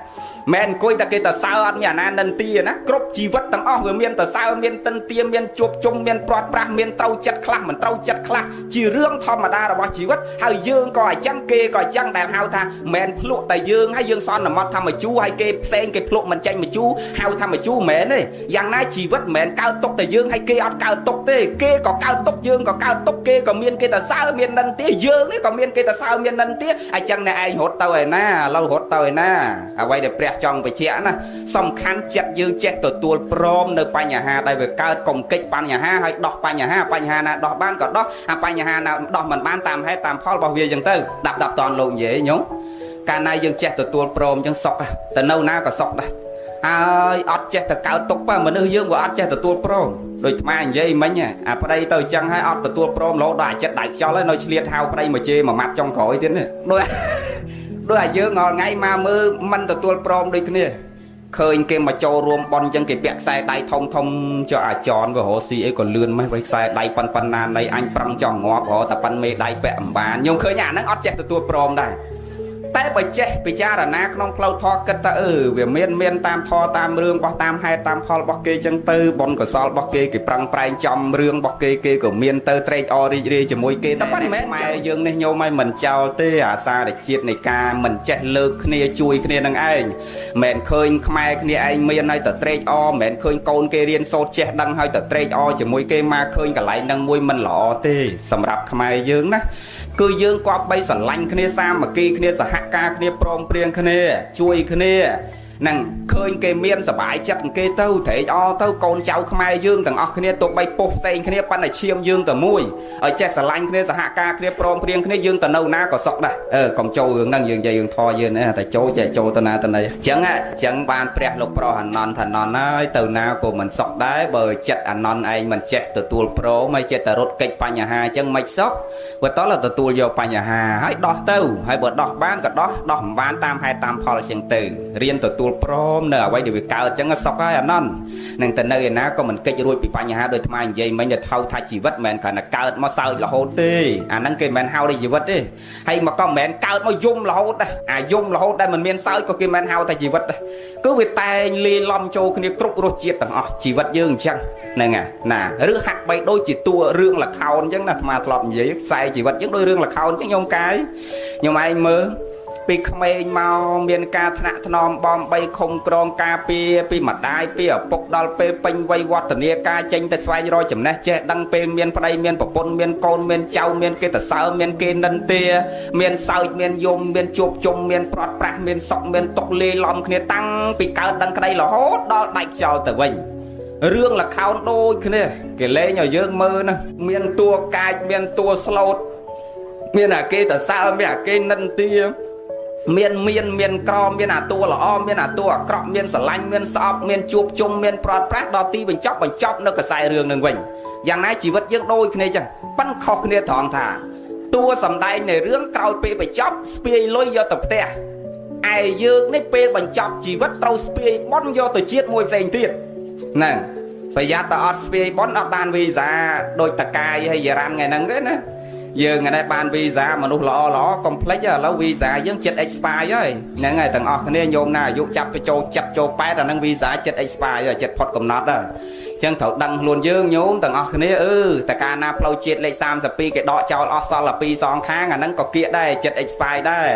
[SPEAKER 2] មែនអង្គុយតែគេតសើអត់មានអាណានិន្ទាណាគ្រប់ជីវិតទាំងអស់វាមានតសើមានតិនទាមានជួបជុំមានព្រាត់ប្រាសមានត្រូវចិត្តខ្លះមិនត្រូវចិត្តខ្លះជារឿងធម្មតារបស់ជីវិតហើយយើងក៏អញ្ចឹងគេក៏អញ្ចឹងដែលហៅថាមែនភ្លក់តែយើងហើយយើងសន្មត់ថាម្ជូរហើយគេផ្សេងគេភ្លក់មិនចេញម្ជូរហៅថាម្ជូរមែនទេយ៉ាងណាជីវិតមិនមែនកើតទុកតែយើងហើយគេអត់កើតទុកទេគេក៏កើតទុកយើងក៏កើតទុកគេក៏មានគេតសើមាននិន្ទាយើងនេះក៏មានគេតសើមាននិន្ទាអញ្ចឹងអ្នកឯងរត់ទៅឯណាឥឡូវរត់ទៅឯណាអ្វីដែលព្រះចង់បញ្ជាក់ណាសំខាន់ចិត្តយើងចេះទទួលព្រមនៅបញ្ហាដែលវាកើតកុំកិច្ចបញ្ហាហើយដោះបញ្ហាណាដោះបានក៏ដោះអាបញ្ហាណាដោះមិនបានតាមហេតុតាមផលរបស់វាអញ្ចឹងទៅដាប់តនលោកនិយាយញោមកាលណាយើងចេះទទួលព្រមអញ្ចឹងសុខទៅនៅណាក៏សុខដែរហើយអត់ចេះតែកើតទុកប៉មនុស្សយើងវាអត់ចេះទទួលព្រមដូចអាត្មានិយាយមិញអាប្តីទៅអញ្ចឹងហើយអត់ទទួលព្រមរហូតដល់អាចិត្តដៃខ្យល់ហើយនៅឆ្លៀតហៅប្តីមកជេរមួយម៉ាត់ចុងក្រោយទៀតនេះដូចអាយើងរាល់ថ្ងៃមកមើលមិនទទួលព្រមដូចគ្នាឃើញគេមកចូលរួមបន់អញ្ចឹងគេពាក់ខ្សែដៃធំចុះអាចនក៏រស់ស៊ីអីក៏លឿនម៉េះខ្សែដៃប៉ុណ្ណានៃអញប្រឹងចង់ងាប់រហូតតែប៉ុនមេដៃពាក់អំបានខ្ញុំឃើញអាហ្នឹងអត់ចេះទទួលព្រមដែរតែបើចេះពិចារណាក្នុងផ្លូវធម៌គិតថាវាមានតាមធម៌តាមរឿងរបស់តាមហេតុតាមផលរបស់គេចឹងទៅបុណ្យកុសលរបស់គេប្រឹងប្រែងចំរឿងរបស់គេក៏មានទៅត្រេកអររីករាយជាមួយគេតែប៉ុន្តែម៉ែយើងនេះញោមឲ្យមិនចោលទេអាសារជាតិនៃការមិនចេះលើកគ្នាជួយគ្នានឹងឯងមិនឃើញខ្មែរគ្នាឯងមានឲ្យតែត្រេកអរមិនឃើញកូនគេរៀនសូត្រចេះដឹងឲ្យតែត្រេកអរជាមួយគេមកឃើញកន្លែងនឹងមួយមិនល្អទេសម្រាប់ខ្មែរយើងណាគឺយើងគប្បីស្រឡាញ់គ្នាសាមគ្គីគ្នាសហការគ្នាព្រមព្រៀងគ្នាជួយគ្នានឹងឃើញគេមានសប្បាយចិត្តគេទៅត្រេកអរទៅកូនចៅខ្មែរយើងទាំងអស់គ្នាទោះបីពុះផ្សេងគ្នាប៉ុន្តែឈាមយើងតែមួយឲ្យចេះស្រឡាញ់គ្នាសហការគ្នាព្រមព្រៀងគ្នាយើងទៅនៅណាក៏សុខដែរកុំចូលរឿងហ្នឹងយើងនិយាយរឿងធម៌យើងតែចូលទៅណាទៅណីអញ្ចឹងបានព្រះលោកប្រុសអានន្តថានន្តហើយទៅណាក៏មិនសុខដែរបើចិត្តអានន្តឯងមិនចេះទទួលព្រមហើយចេះតែរត់គេចបញ្ហាអញ្ចឹងមិនសុខបើតោះទទួលយកបញ្ហាហើយដោះទៅហើយបើដោះបានក៏ដោះមិនបានតាមហេតុតាមផលអញ្ចឹងទៅរៀនទទួលព្រមនៅអ្វីដែលវាកើតអញ្ចឹងសុខហើយអានន្តនឹងទៅនៅឯណាក៏មិនកិច្ចរួចពីបញ្ហាដោយថ្មនិយាយមិញទៅថាជីវិតមិនមែនគ្រាន់តែកើតមកសើចរហូតទេអាហ្នឹងគេមិនមែនហៅថាជីវិតទេហើយមកក៏មិនមែនកើតមកយំរហូតដែរអាយំរហូតដែលមិនមានសើចក៏គេមិនហៅថាជីវិតដែរគឺវាតែងលាយឡំចូលគ្នាគ្រប់រសជាតិទាំងអស់ជីវិតយើងអញ្ចឹងហ្នឹងណាឬហាក់បីដូចជាតួរឿងល្ខោនអញ្ចឹងណាអាត្មាធ្លាប់និយាយខ្សែជីវិតយើងដូចរឿងល្ខោនអញ្ចឹងញោមកាយញោមឯងមើលពីក្មេងមកមានការថ្នាក់ថ្នមបំបីខំក្រងការពារពីម្ដាយពីឪពុកដល់ពេលពេញវ័យវឌ្ឍនាការចេញទៅស្វែងរកចំណេះចេះដឹងពេលមានប្តីមានប្រពន្ធមានកូនមានចៅមានគេតសើមានគេនិន្ទាមានសើចមានយំមានជួបជុំមានព្រាត់ប្រាសមានសុកមានទុកលេឡំគ្នាតាំងពីកើតដឹងក្តីរហូតដល់ដាច់ខ្យល់ទៅវិញ រឿងលខោនដូចគ្នាគេលេងឲ្យយើងមើលណាមានតួកាចមានតួស្លូតមានអាគេតសើមានអាគេនិន្ទាមានក្រមានអាតួល្អមានអាតួអាក្រក់មានស្រឡាញ់មានស្អប់មានជួបជុំមានប្រត់ប្រាស់ដល់ទីបញ្ចប់នៅខ្សែរឿងនឹងវិញយ៉ាងណាជីវិតយើងដូចគ្នាចឹងប៉ិនខុសគ្នាត្រង់ថាតួសម្ដែងនៃរឿងក្រោយពេលបញ្ចប់ស្ពាយលុយយកទៅផ្ទះឯយើងនេះពេលបញ្ចប់ជីវិតត្រូវស្ពាយបន់យកទៅជាតិមួយផ្សេងទៀតហ្នឹងប្រយ័ត្នតែអត់ស្ពាយបន់អត់បានវីសាដូចតកាយហើយយារ៉ាន់ថ្ងៃហ្នឹងទេណាយើងថ្ងៃនេះបានវីសាមនុស្សល្អកុំភ្លេចឥឡូវវីសាយើងចិត្ត expire ហើយហ្នឹងហើយទាំងអស់គ្នាញោមណាអាយុចាប់ទៅចូល7ចូល8ដល់ហ្នឹងវីសាចិត្ត expire ហើយចិត្តផុតកំណត់ហើយអញ្ចឹងត្រូវដឹងខ្លួនយើងញោមទាំងអស់គ្នាតែកាលណាផ្លូវជាតិលេខ32គេដកចោលអស់សល់តែ2សងខាងអាហ្នឹងក៏គៀកដែរចិត្ត expire ដែរ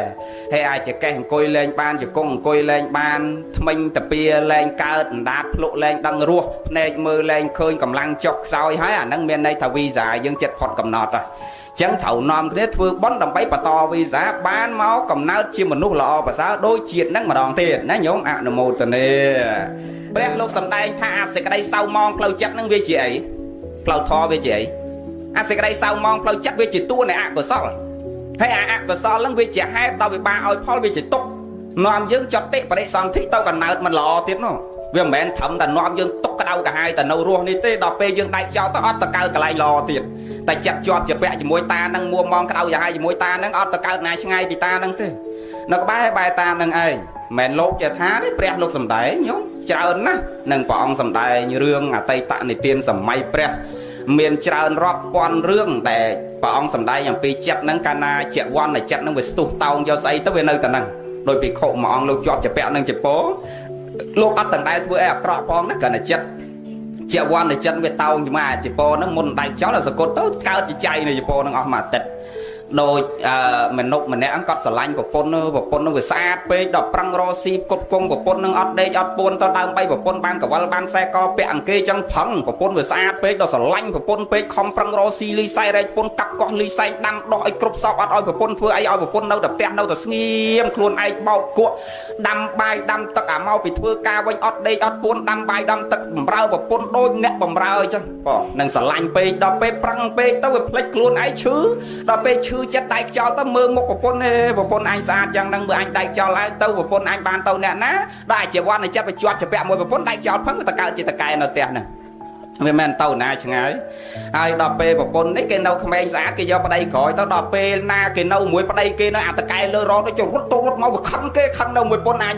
[SPEAKER 2] ហើយអាចចេះអង្គុយលេងបានជង្គង់អង្គុយលេងបានថ្មិញតាពីលេងកើតអណ្ដាតភ្លុកលេងដឹងរស់ភ្នែកមើលលេងឃើញកម្លាំងចុះខ្សោយហើយអាហ្នឹងមានន័យថាវីសាយើងចិត្តផុតកំណត់ហើយចឹងត្រូវនាំគ្នាធ្វើបន់ដើម្បីបន្តវីសាបានមកកំណើតជាមនុស្សល្អប្រសើរដូចជាតិហ្នឹងម្ដងទៀតណាញោមអនុមោទនាព្រះលោកសម្ដែងថាអាសេចក្តីសៅមងផ្លូវចិត្តហ្នឹងវាជាអីផ្លូវធម៌វាជាអីអាសេចក្តីសៅមងផ្លូវចិត្តវាជាតួនៃអកុសលហើយអកុសលហ្នឹងវាជាហេតុដល់វិបាកឲ្យផលវាជាទុក្ខនាំយើងចតិបរិសន្ធិទៅកំណើតមិនល្អទៀតនោះវាមិនមែនត្រឹមតែនាំយើងទុកក្តៅកាហាយតែនៅរស់នេះទេដល់ពេលយើងដាច់ចោលទៅអត់ទៅកើតកន្លែងល្អទៀតតែចិត្តជាប់ជាពាក់ជាមួយតានឹងមួមងក្តៅកាហាយជាមួយតានឹងអត់ទៅកើតណាឆ្ងាយពីតានឹងទេនៅក្បែរតានឹងឯងមិនលោកជាថាទេព្រះលោកសំដែងញោមច្រើនណាស់នឹងព្រះអង្គសំដែងរឿងអតីតនិទានសម័យព្រះមានច្រើនរាប់ពាន់រឿងដែលព្រះអង្គសំដែងអំពីចិត្តនឹងកាលណាជាវ័នតែចិត្តនឹងវាស្ទុះតោងយកស្អីទៅវានៅតែហ្នឹងដោយភិក្ខុមួយអង្គលោកជាប់ជាពាក់នឹងចពោលោកអត់ទាំងដែលធ្វើអីអាក្រក់ផងណាគ្រាន់តែចិត្តជាវ័នតែចិត្តវាតោងជាមួយអាចពោហ្នឹងមុនដៃចោលដល់សកុតទៅកើតជាចៃនៃចពោហ្នឹងអស់មួយអាទិត្យដូចមនុស្សម្នាក់គាត់ស្រឡាញ់ប្រពន្ធនឹងវាស្អាតពេកដល់ប្រឹងរកស៊ីគត់គង់ប្រពន្ធនឹងអត់ដេកអត់ពួនទៅដើមបីប្រពន្ធបានកវលបានខ្សែកពាក់អង្គេចឹងប្រឹងប្រពន្ធវាស្អាតពេកដល់ស្រឡាញ់ប្រពន្ធពេកខំប្រឹងរកស៊ីលីសៃរែកប្រពន្ធកាប់កោះលីសៃដាំដោះឲ្យគ្រប់សពអត់ឲ្យប្រពន្ធធ្វើអីឲ្យប្រពន្ធនៅតែផ្ទះនៅតែស្ងៀមខ្លួនឯងបោកគក់ដាំបាយដាំទឹកអាមកពីធ្វើការវិញអត់ដេកអត់ពួនដាំបាយដាំទឹកបំរើប្រពន្ធដូចអ្នកបំរើអញ្ចឹងបងនឹងស្រឡាញ់ពេកដល់ពេលប្រឹងពេកទៅវាភ្លេចខ្លួនឯងឈឺដល់ពេលឈឺចិត្តតែចោលទៅមើលមុខប្រពន្ធទេប្រពន្ធអញស្អាតយ៉ាងហ្នឹងមើលអញដៃចោលហើយទៅប្រពន្ធអញបានទៅអ្នកណាដល់អាជីវ័នចិត្តទៅជាប់ជាពាក់មួយប្រពន្ធដៃចោលផឹងទៅកើតជាតកែនៅផ្ទះហ្នឹងវាមិនទៅណាឆ្ងាយហើយដល់ពេលប្រពន្ធនេះគេនៅក្មេងស្អាតគេយកប្តីក្រោយទៅដល់ពេលណាគេនៅមួយប្តីគេនៅអាតកែលើរត់ទៅរត់មកវាខឹងគេខឹងនៅមួយប្រពន្ធអញ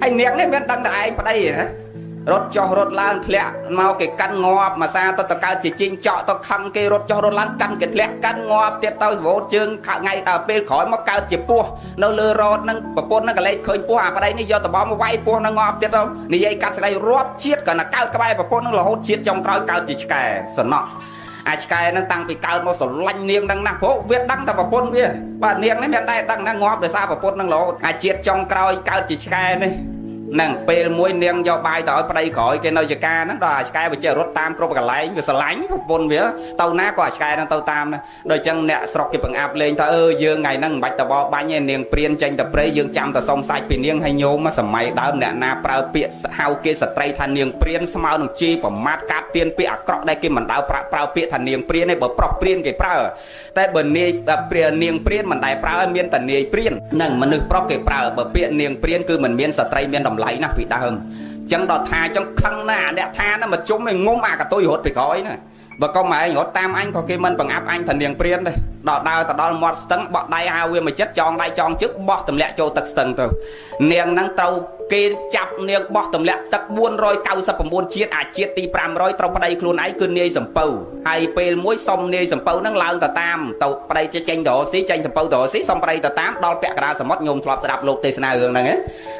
[SPEAKER 2] ហើយនាងនេះមានដឹងតែឯងប្តីណារត់ចុះរត់ឡើងធ្លាក់មកគេកាន់ងាប់មួយសាទៅកើតជាជីងចក់ទៅខឹងគេរត់ចុះរត់ឡើងកាន់គេធ្លាក់កាន់ងាប់ទៀតទៅរោតជើងថ្ងៃដល់ពេលក្រោយមកកើតជាពស់នៅលើរត់នឹងប្រពន្ធនឹងកលេចឃើញពស់អាប្តីនេះយកតបមកវាយពស់នឹងងាប់ទៀតទៅនិយាយកាត់ស្ដីរាប់ជាតិក៏ណាកើតក្បែរប្រពន្ធនឹងរហូតជាតិចំក្រោយកើតជាឆ្កែសំណក់អាឆ្កែនឹងតាំងពីកើតមកស្រឡាញ់នាងនឹងណាស់ព្រោះវាដឹងតែប្រពន្ធវាបាទនាងនេះមានតែដឹងណាងាប់ដោយសារប្រពន្ធនឹងរហូតអាជាតិចំក្រោយកើតជាឆ្កែនេះហ្នឹងពេលមួយនាងយកបាយទៅឲ្យប្តីក្រោយគេនៅចកាហ្នឹងដល់អាឆ្កែវាចេះរត់តាមគ្រប់កន្លែងវាស្រឡាញ់ប្រពន្ធវាទៅណាក៏អាឆ្កែហ្នឹងទៅតាមដែរដូចអញ្ចឹងអ្នកស្រុកគេបង្អាប់លេងថាយើងថ្ងៃហ្នឹងមិនបាច់តបបាញ់ទេនាងព្រានចេញទៅព្រៃយើងចាំតែសុំសាច់ពីនាងហើយញោមសម័យដើមអ្នកណាប្រើពាក្យហៅគេស្ត្រីថានាងព្រានស្មើនឹងជីប្រមាថកាត់ទៀនពាក្យអាក្រក់ដែលគេមិនដើរប្រើពាក្យថានាងព្រានទេបើប្រុសព្រានគេប្រើតែបើនាយព្រាននាងព្រានមិនដែលប្រើមានតែនាយព្រានហ្នឹងមនុស្សប្រុសគេប្រើបើពាក្យនាងព្រានគឺមិនមានស្ត្រីមានតម្លៃណាស់ពីដើមចឹងដល់ថាចឹងខឹងណាស់អ្នកថាណាមកជុំឯងងុំអាកតុយរត់ពីក្រោយណាបើកុំឯងរត់តាមអញក៏គេមិនបង្អាប់អញថានាងព្រានដែរដល់ដើរទៅដល់មាត់ស្ទឹងបោះដៃហៅវាមកចិត្តចងដៃចងជើងបោះទម្លាក់ចូលទឹកស្ទឹងទៅនាងហ្នឹងត្រូវគេចាប់នាងបោះទម្លាក់ទឹក499ជាតិអាជាតិទី500ត្រូវប្តីខ្លួនឯងគឺនាយសំពៅហើយពេលមួយសុំនាយសំពៅហ្នឹងឡើងទៅតាមទៅប្តីចេញទៅរកស៊ីចេញសំពៅទៅរកស៊ីសុំប្តីទៅតាមដល់ពាក់កណ្ដាលសមុទ្រញោមធ្លាប់ស្ដាប់លោកទេសនារឿងហ្នឹង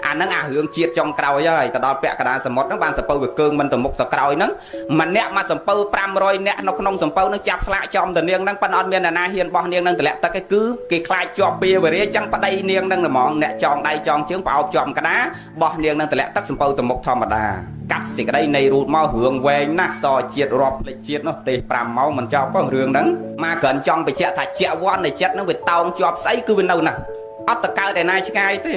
[SPEAKER 2] អាហ្នឹងអារឿងជាតិចុងក្រោយហើយទៅដល់ពាក់កណ្ដាលសមុទ្រហ្នឹងបានសំពៅវាកើងមិនទៅមុខទៅក្រោយហ្នឹងម្នាក់មកសំពៅ500នាក់នៅក្នុងសំពៅហ្នឹងចាប់ស្លាកចំទៅនាងហ្នឹងប៉ុន្តែអត់មានអ្នកណាហ៊ានបោះនាងហ្នឹងទម្លាក់ទឹកទេគឺគេខ្លាចជាប់ពាវរាចឹងប្តីនាងហ្នឹងហ្មងអ្នកចងដៃចងជើងប្រអប់ជាប់កណ្ដាលបោះនាងនឹងតម្លាក់ទឹកសំពៅទៅមុខធម្មតាកាត់សេចក្តីនៃរូតមករឿងវែងណាស់សជាតិរាប់ភ្លេចជាតិនោះទេ5ម៉ោងមិនចប់ផងរឿងហ្នឹងមកគ្រាន់ចង់បញ្ជាក់ថាជាវ័ននៃចិត្តហ្នឹងវាតោងជាប់ស្អីគឺវានៅណាស់អ អត់តកើតឯណាឆ្ងាយទេ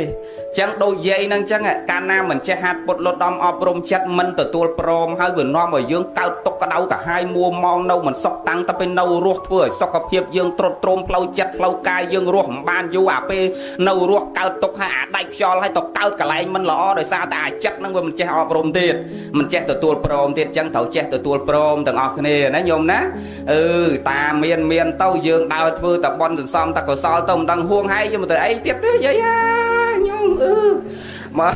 [SPEAKER 2] ចឹងដូចយាយនឹងចឹងកាលណាមិនចេះហាត់ពុតលត់ដំអប់រំចិត្តមិនទទួលព្រមហើយវានាំឲ្យយើងកើតទុកក្តៅកាហាយមួម៉ងនៅមិនសុខតាំងតែពេលនៅរស់ធ្វើឲ្យសុខភាពយើងទ្រុឌទ្រោមផ្លូវចិត្តផ្លូវកាយយើងរស់មិនបានយូរអាពេលនៅរស់កើតទុកហើយអាដៃខ្យល់ហើយទៅកើតកន្លែងមិនល្អដោយសារតែអាចិត្តនឹងវាមិនចេះអប់រំទៀតមិនចេះទទួលព្រមទៀតចឹងត្រូវចេះទទួលព្រមទាំងអស់គ្នាណាញោមណាតាមានទៅយើងដើរធ្វើតែបន់សន្សំតែកុសលទៅមិនដឹងហួងហើយយើងមិនទៅអីទៀតទេយាយញោមមក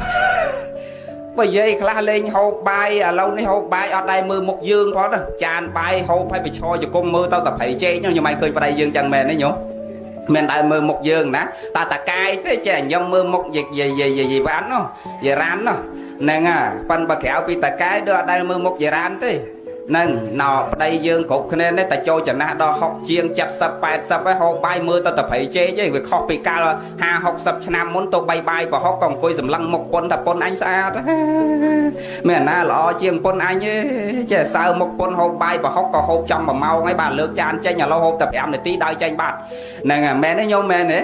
[SPEAKER 2] បើយាយខ្លះលេងហូបបាយឥឡូវនេះហូបបាយអត់ដែរមើលមុខយើងផងណាចានបាយហូបហើយបិឈរជង្គង់មើលទៅតែប្រៃជែកខ្ញុំមិនឃើញប្តីយើងចឹងមែនទេញោមមិនដែរមើលមុខយើងណាតាកាយទេចេះញឹមមើលមុខយាយវ៉ាន់នោះយាយរ៉ាន់នោះហ្នឹងហ่ะប៉ិនបើក្រៅពីតាកាយដូចអត់ដែរមើលមុខយាយរ៉ាន់ទេនឹងណោប្តីយើងគ្រប់គ្នានេះតែចូលចំណាស់ដល់60ជាង70 80ហើយហូបបាយមើលទៅតែប្រៃជែកឯងវាខុសពីកាល50 60ឆ្នាំមុនទៅបាយប្រហុកក៏អង្គុយសម្លឹងមុខពុនថាពុនអញស្អាតមានណាល្អជាងពុនអញទេចេះសើមុខពុនហូបបាយប្រហុកក៏ហូបចំ1ម៉ោងហើយបានលើកចានចេញឥឡូវហូបតែ5នាទីដល់ចេញបាត់ហ្នឹងហើយមែនទេញោមមែនទេ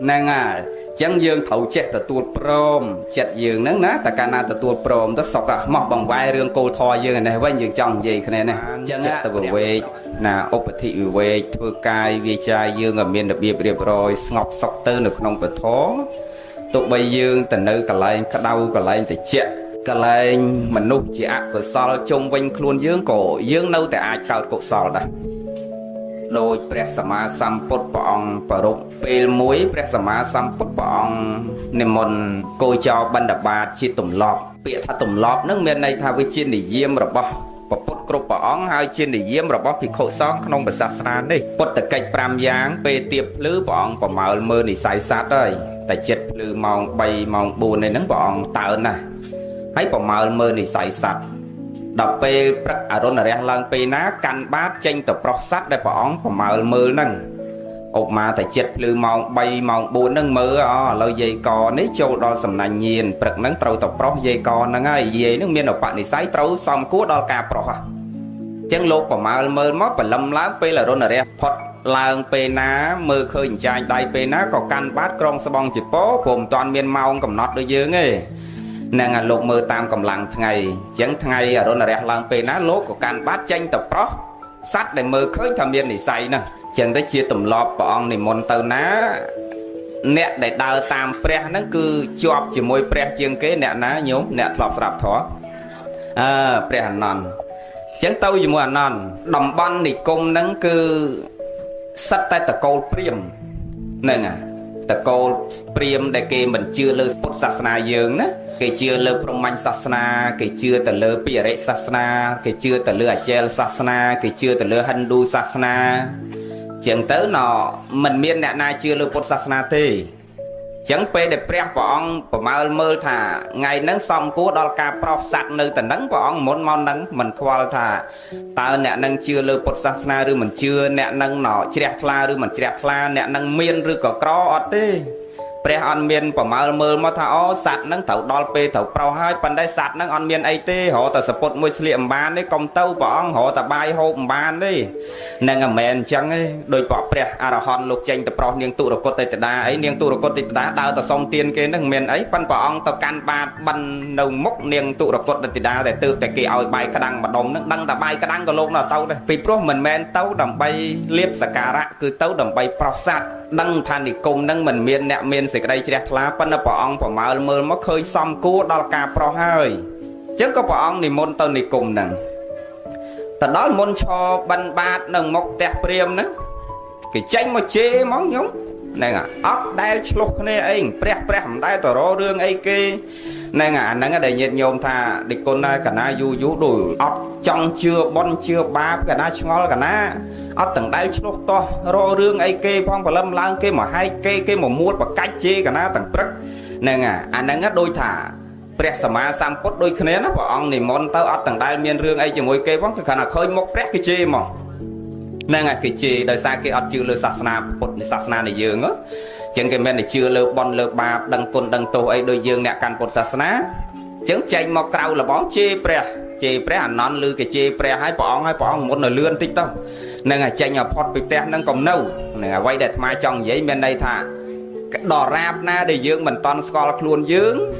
[SPEAKER 2] ហ្នឹងហើយចឹងយើងត្រូវចេះទទួលព្រមចិត្តយើងហ្នឹងណាតែកាលណាទទួលព្រមទៅសុកមកបង្វែររឿងគោលធម៌យើងនេះវិញយើងចង់និយាយគ្នានេះចឹងចិត្តទៅវិវេកណាឧបតិវិវេកធ្វើកាយវាចាយើងឲ្យមានរបៀបរៀបរយស្ងប់សុខទៅនៅក្នុងពធទោះបីយើងទៅនៅកន្លែងក្តៅកន្លែងតិចកន្លែងមនុស្សជាអកុសលជុំវិញខ្លួនយើងក៏យើងនៅតែអាចកើតកុសលដែរដោយព្រះសម្មាសម្ពុទ្ធព្រះអង្គប្រពពេលមួយព្រះសម្មាសម្ពុទ្ធព្រះអង្គនិមន្តគោចោបណ្ឌបាតជាទម្លាប់ពាក្យថាទម្លាប់នឹងមានន័យថាវាជានិយមរបស់ព្រះពុទ្ធគ្រប់ព្រះអង្គហើយជានិយមរបស់ភិក្ខុសង្ឃក្នុងសាសនានេះពុទ្ធកិច្ច5យ៉ាងពេលទៀបភ្លឺព្រះអង្គប្រមើលមើលនិស័យសត្វហើយតែចិត្តភ្លឺម៉ោង3ម៉ោង4នេះហ្នឹងព្រះអង្គតើណាស់ហើយប្រមើលមើលនិស័យសត្វដល់ពេលព្រឹកអរុណរះឡើងពេលណាកាន់បាតចេញទៅប្រុសសัตว์ដែលព្រះអង្គប្រមើលមើលហ្នឹងឧបមាតែចិត្តភ្លឺម៉ោង3ម៉ោង4ហ្នឹងមើលឥឡូវយាយកនេះចូលដល់សំណាញ់ញៀនព្រឹកហ្នឹងត្រូវទៅប្រុសយាយកហ្នឹងហើយយាយហ្នឹងមានឧបនិស្ស័យត្រូវសមគួរដល់ការប្រុសហ่ะអញ្ចឹងលោកប្រមើលមើលមកបលឹមឡើងពេលអរុណរះផុតឡើងពេលណាមើលឃើញចាញ់ដៃពេលណាក៏កាន់បាតក្រងស្បង់ជាពោព្រមមិនតាន់មានម៉ោងកំណត់ដូចយើងទេនឹងអាលោកមើលតាមកម្លាំងថ្ងៃអញ្ចឹងថ្ងៃអរុណរះឡើងពេលណាលោកក៏កាន់បាតចេញទៅប្រុសសัตว์ដែលមើលឃើញថាមាននិស្ស័យហ្នឹងអញ្ចឹងទៅជាទម្លាប់ព្រះអង្គនិមន្តទៅណាអ្នកដែលដើរតាមព្រះហ្នឹងគឺជាប់ជាមួយព្រះជាងគេអ្នកណាញោមអ្នកធ្លាប់ស្ដាប់ធម៌ព្រះអនន្តអញ្ចឹងទៅជាមួយអនន្តតំបន់និគមហ្នឹងគឺសិតតែតកូលព្រាហ្មណ៍ហ្នឹងតកូលព្រាហ្មណ៍ដែលគេមិនជឿលើពុទ្ធសាសនាយើងណាគេជឿលើព្រហ្មញ្ញសាសនាគេជឿទៅលើពិអរិយសាសនាគេជឿទៅលើអចេលសាសនាគេជឿទៅលើហិណ្ឌូសាសនាចឹងទៅមិនមានអ្នកណាជឿលើពុទ្ធសាសនាទេចឹងពេលដែលព្រះអង្គប្រមើលមើលថាថ្ងៃហ្នឹងសំគួរដល់ការប្រោសសัตว์នៅតែហ្នឹងព្រះអង្គមុនមកហ្នឹងមិនខ្វល់ថាតើអ្នកហ្នឹងជឿលើពុទ្ធសាសនាឬមិនជឿអ្នកហ្នឹងជ្រះថ្លាឬមិនជ្រះថ្លាអ្នកហ្នឹងមានឬក៏ក្រអត់ទេព្រះអត់មានប្រមើលមើលមកថាអូសัตว์ហ្នឹងត្រូវដល់ពេលត្រូវប្រោសហើយប៉ុន្តែសัตว์ហ្នឹងអត់មានអីទេរហតែសពុតមួយស្លៀកអំបានទេកុំទៅព្រះអង្គរហតែបាយហូបអំបានទេហ្នឹងមិនមែនអញ្ចឹងទេដោយព្រះអរហន្តលោកចេញទៅប្រោសនាងទុរគតទេវតាអីនាងទុរគតទេវតាដើរទៅសុំទានគេហ្នឹងមិនមែនអីប៉ុន្តែព្រះអង្គទៅកាន់បាតបិណ្ឌនៅមុខនាងទុរគតទេវតាតែទើបតែគេឲ្យបាយក្តាំងម្ដុំហ្នឹងដឹងតែបាយក្តាំងក៏លោកនៅទៅដែរពីព្រោះមិនមែនទៅដើម្បីលៀបសក្ការៈគឺទៅដើម្បីប្រោសសัตว์ដឹងថានិគមហ្នឹងមិនមានអ្នកមានសេចក្តីជ្រះថ្លាប៉ុន្តែព្រះអង្គប្រមើលមើលមកឃើញសំគួរដល់ការប្រោសហើយអញ្ចឹងក៏ព្រះអង្គនិមន្តទៅនិគមហ្នឹងទៅដល់មុនឈរបិណ្ឌបាតនៅមុខផ្ទះព្រាហ្មណ៍ហ្នឹងគេចេញមកជេរហ្មងញោមហ្នឹងអត់ដែលឆ្លុះគ្នាអីព្រះមិនដែលទៅរករឿងអីគេហ្នឹងអាហ្នឹងដែលញាតិញោមថានិគុណណាកណាយូដូចអត់ចង់ជឿបន់ជឿបាបកណាឆ្ងល់កណាអត់ទាំងដែលឆ្លុះតោះរករឿងអីគេផងបលឹមឡើងគេមកហែកគេមកមួលបកាច់ជេរកណាទាំងព្រឹកហ្នឹងអាហ្នឹងដូចថាព្រះសម្មាសម្ពុទ្ធដូចគ្នាណាព្រះអង្គនិមន្តទៅអត់ទាំងដែលមានរឿងអីជាមួយគេផងគឺគ្រាន់តែឃើញមុខព្រះគេជេរមកហ្នឹងហើយគេជេរដោយសារគេអត់ជឿលើសាសនាពុទ្ធសាសនានៃយើងហ៎ចឹងគេមិនតែជឿលើបន់លើបាបដឹងគុណដឹងទោសអីដូចយើងអ្នកកាន់ពុទ្ធសាសនាចឹងចេញមកក្រៅលបងជេរព្រះអនន្តឬគេជេរព្រះឲ្យព្រះអង្គមុននៅលឿនតិចទៅហ្នឹងហើយចេញឲ្យផុតពីផ្ទះហ្នឹងកុំនៅហ្នឹងអ្វីដែលអាត្មាចង់និយាយមានន័យថា đỏ rạp na để dương mình toàn score luôn dương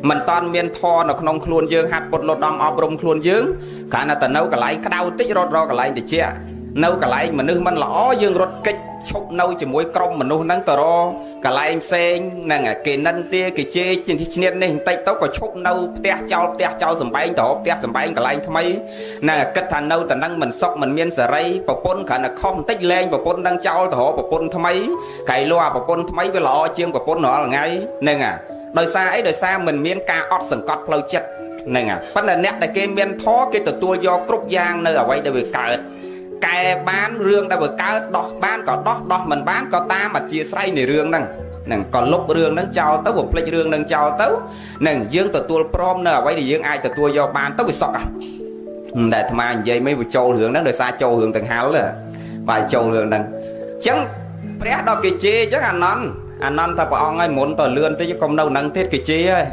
[SPEAKER 2] mình toàn miên thò nó không luôn dương hạt bột lột đom ọp rung luôn dương cả là tận nấu cả lại cái đau tích rót cả lại để chia nấu cả lại mà nương mình lõ dương rót kích chụp nấu chỉ muối crom mình nung nắng tờ ro cả lại em sen nè kì nân tia kì chê trên trên này tay tóc có chụp nấu tia trao sầm bay tổ tia sầm bay cả lại tham ấy nè kết thành nấu tận năng mình sọc mình miên sợi ray bảo pôn cả là không tích lên bảo pôn đang trao tổ bảo pôn tham ấy cày loa bảo pôn tham ấy với lọ chiên bảo pôn nó là ngay nên đời xa mình miên ca ót sừng cọt lâu chất này vấn đề nét là cái miên thó cái từ tua do cướp giang nơi ở quay để về cởi cái bán rương đã vừa cá đọt bán có đọt mình bán có ta mà chia say này rương nè còn lúc rương nâng chào tới một plei rương nâng chào tới nè dương từ tua prom nè quay thì dương ai từ tua do bán tới bị sọc để mà vậy mấy bị trâu hưởng đó đời xa trâu hưởng từng háo là vài trâu hưởng nè chẳng bé đó kỳ chi chắc anh non ta bảo ngay muốn tờ lươn tới chứ không đâu nâng thiết kỳ chi ấy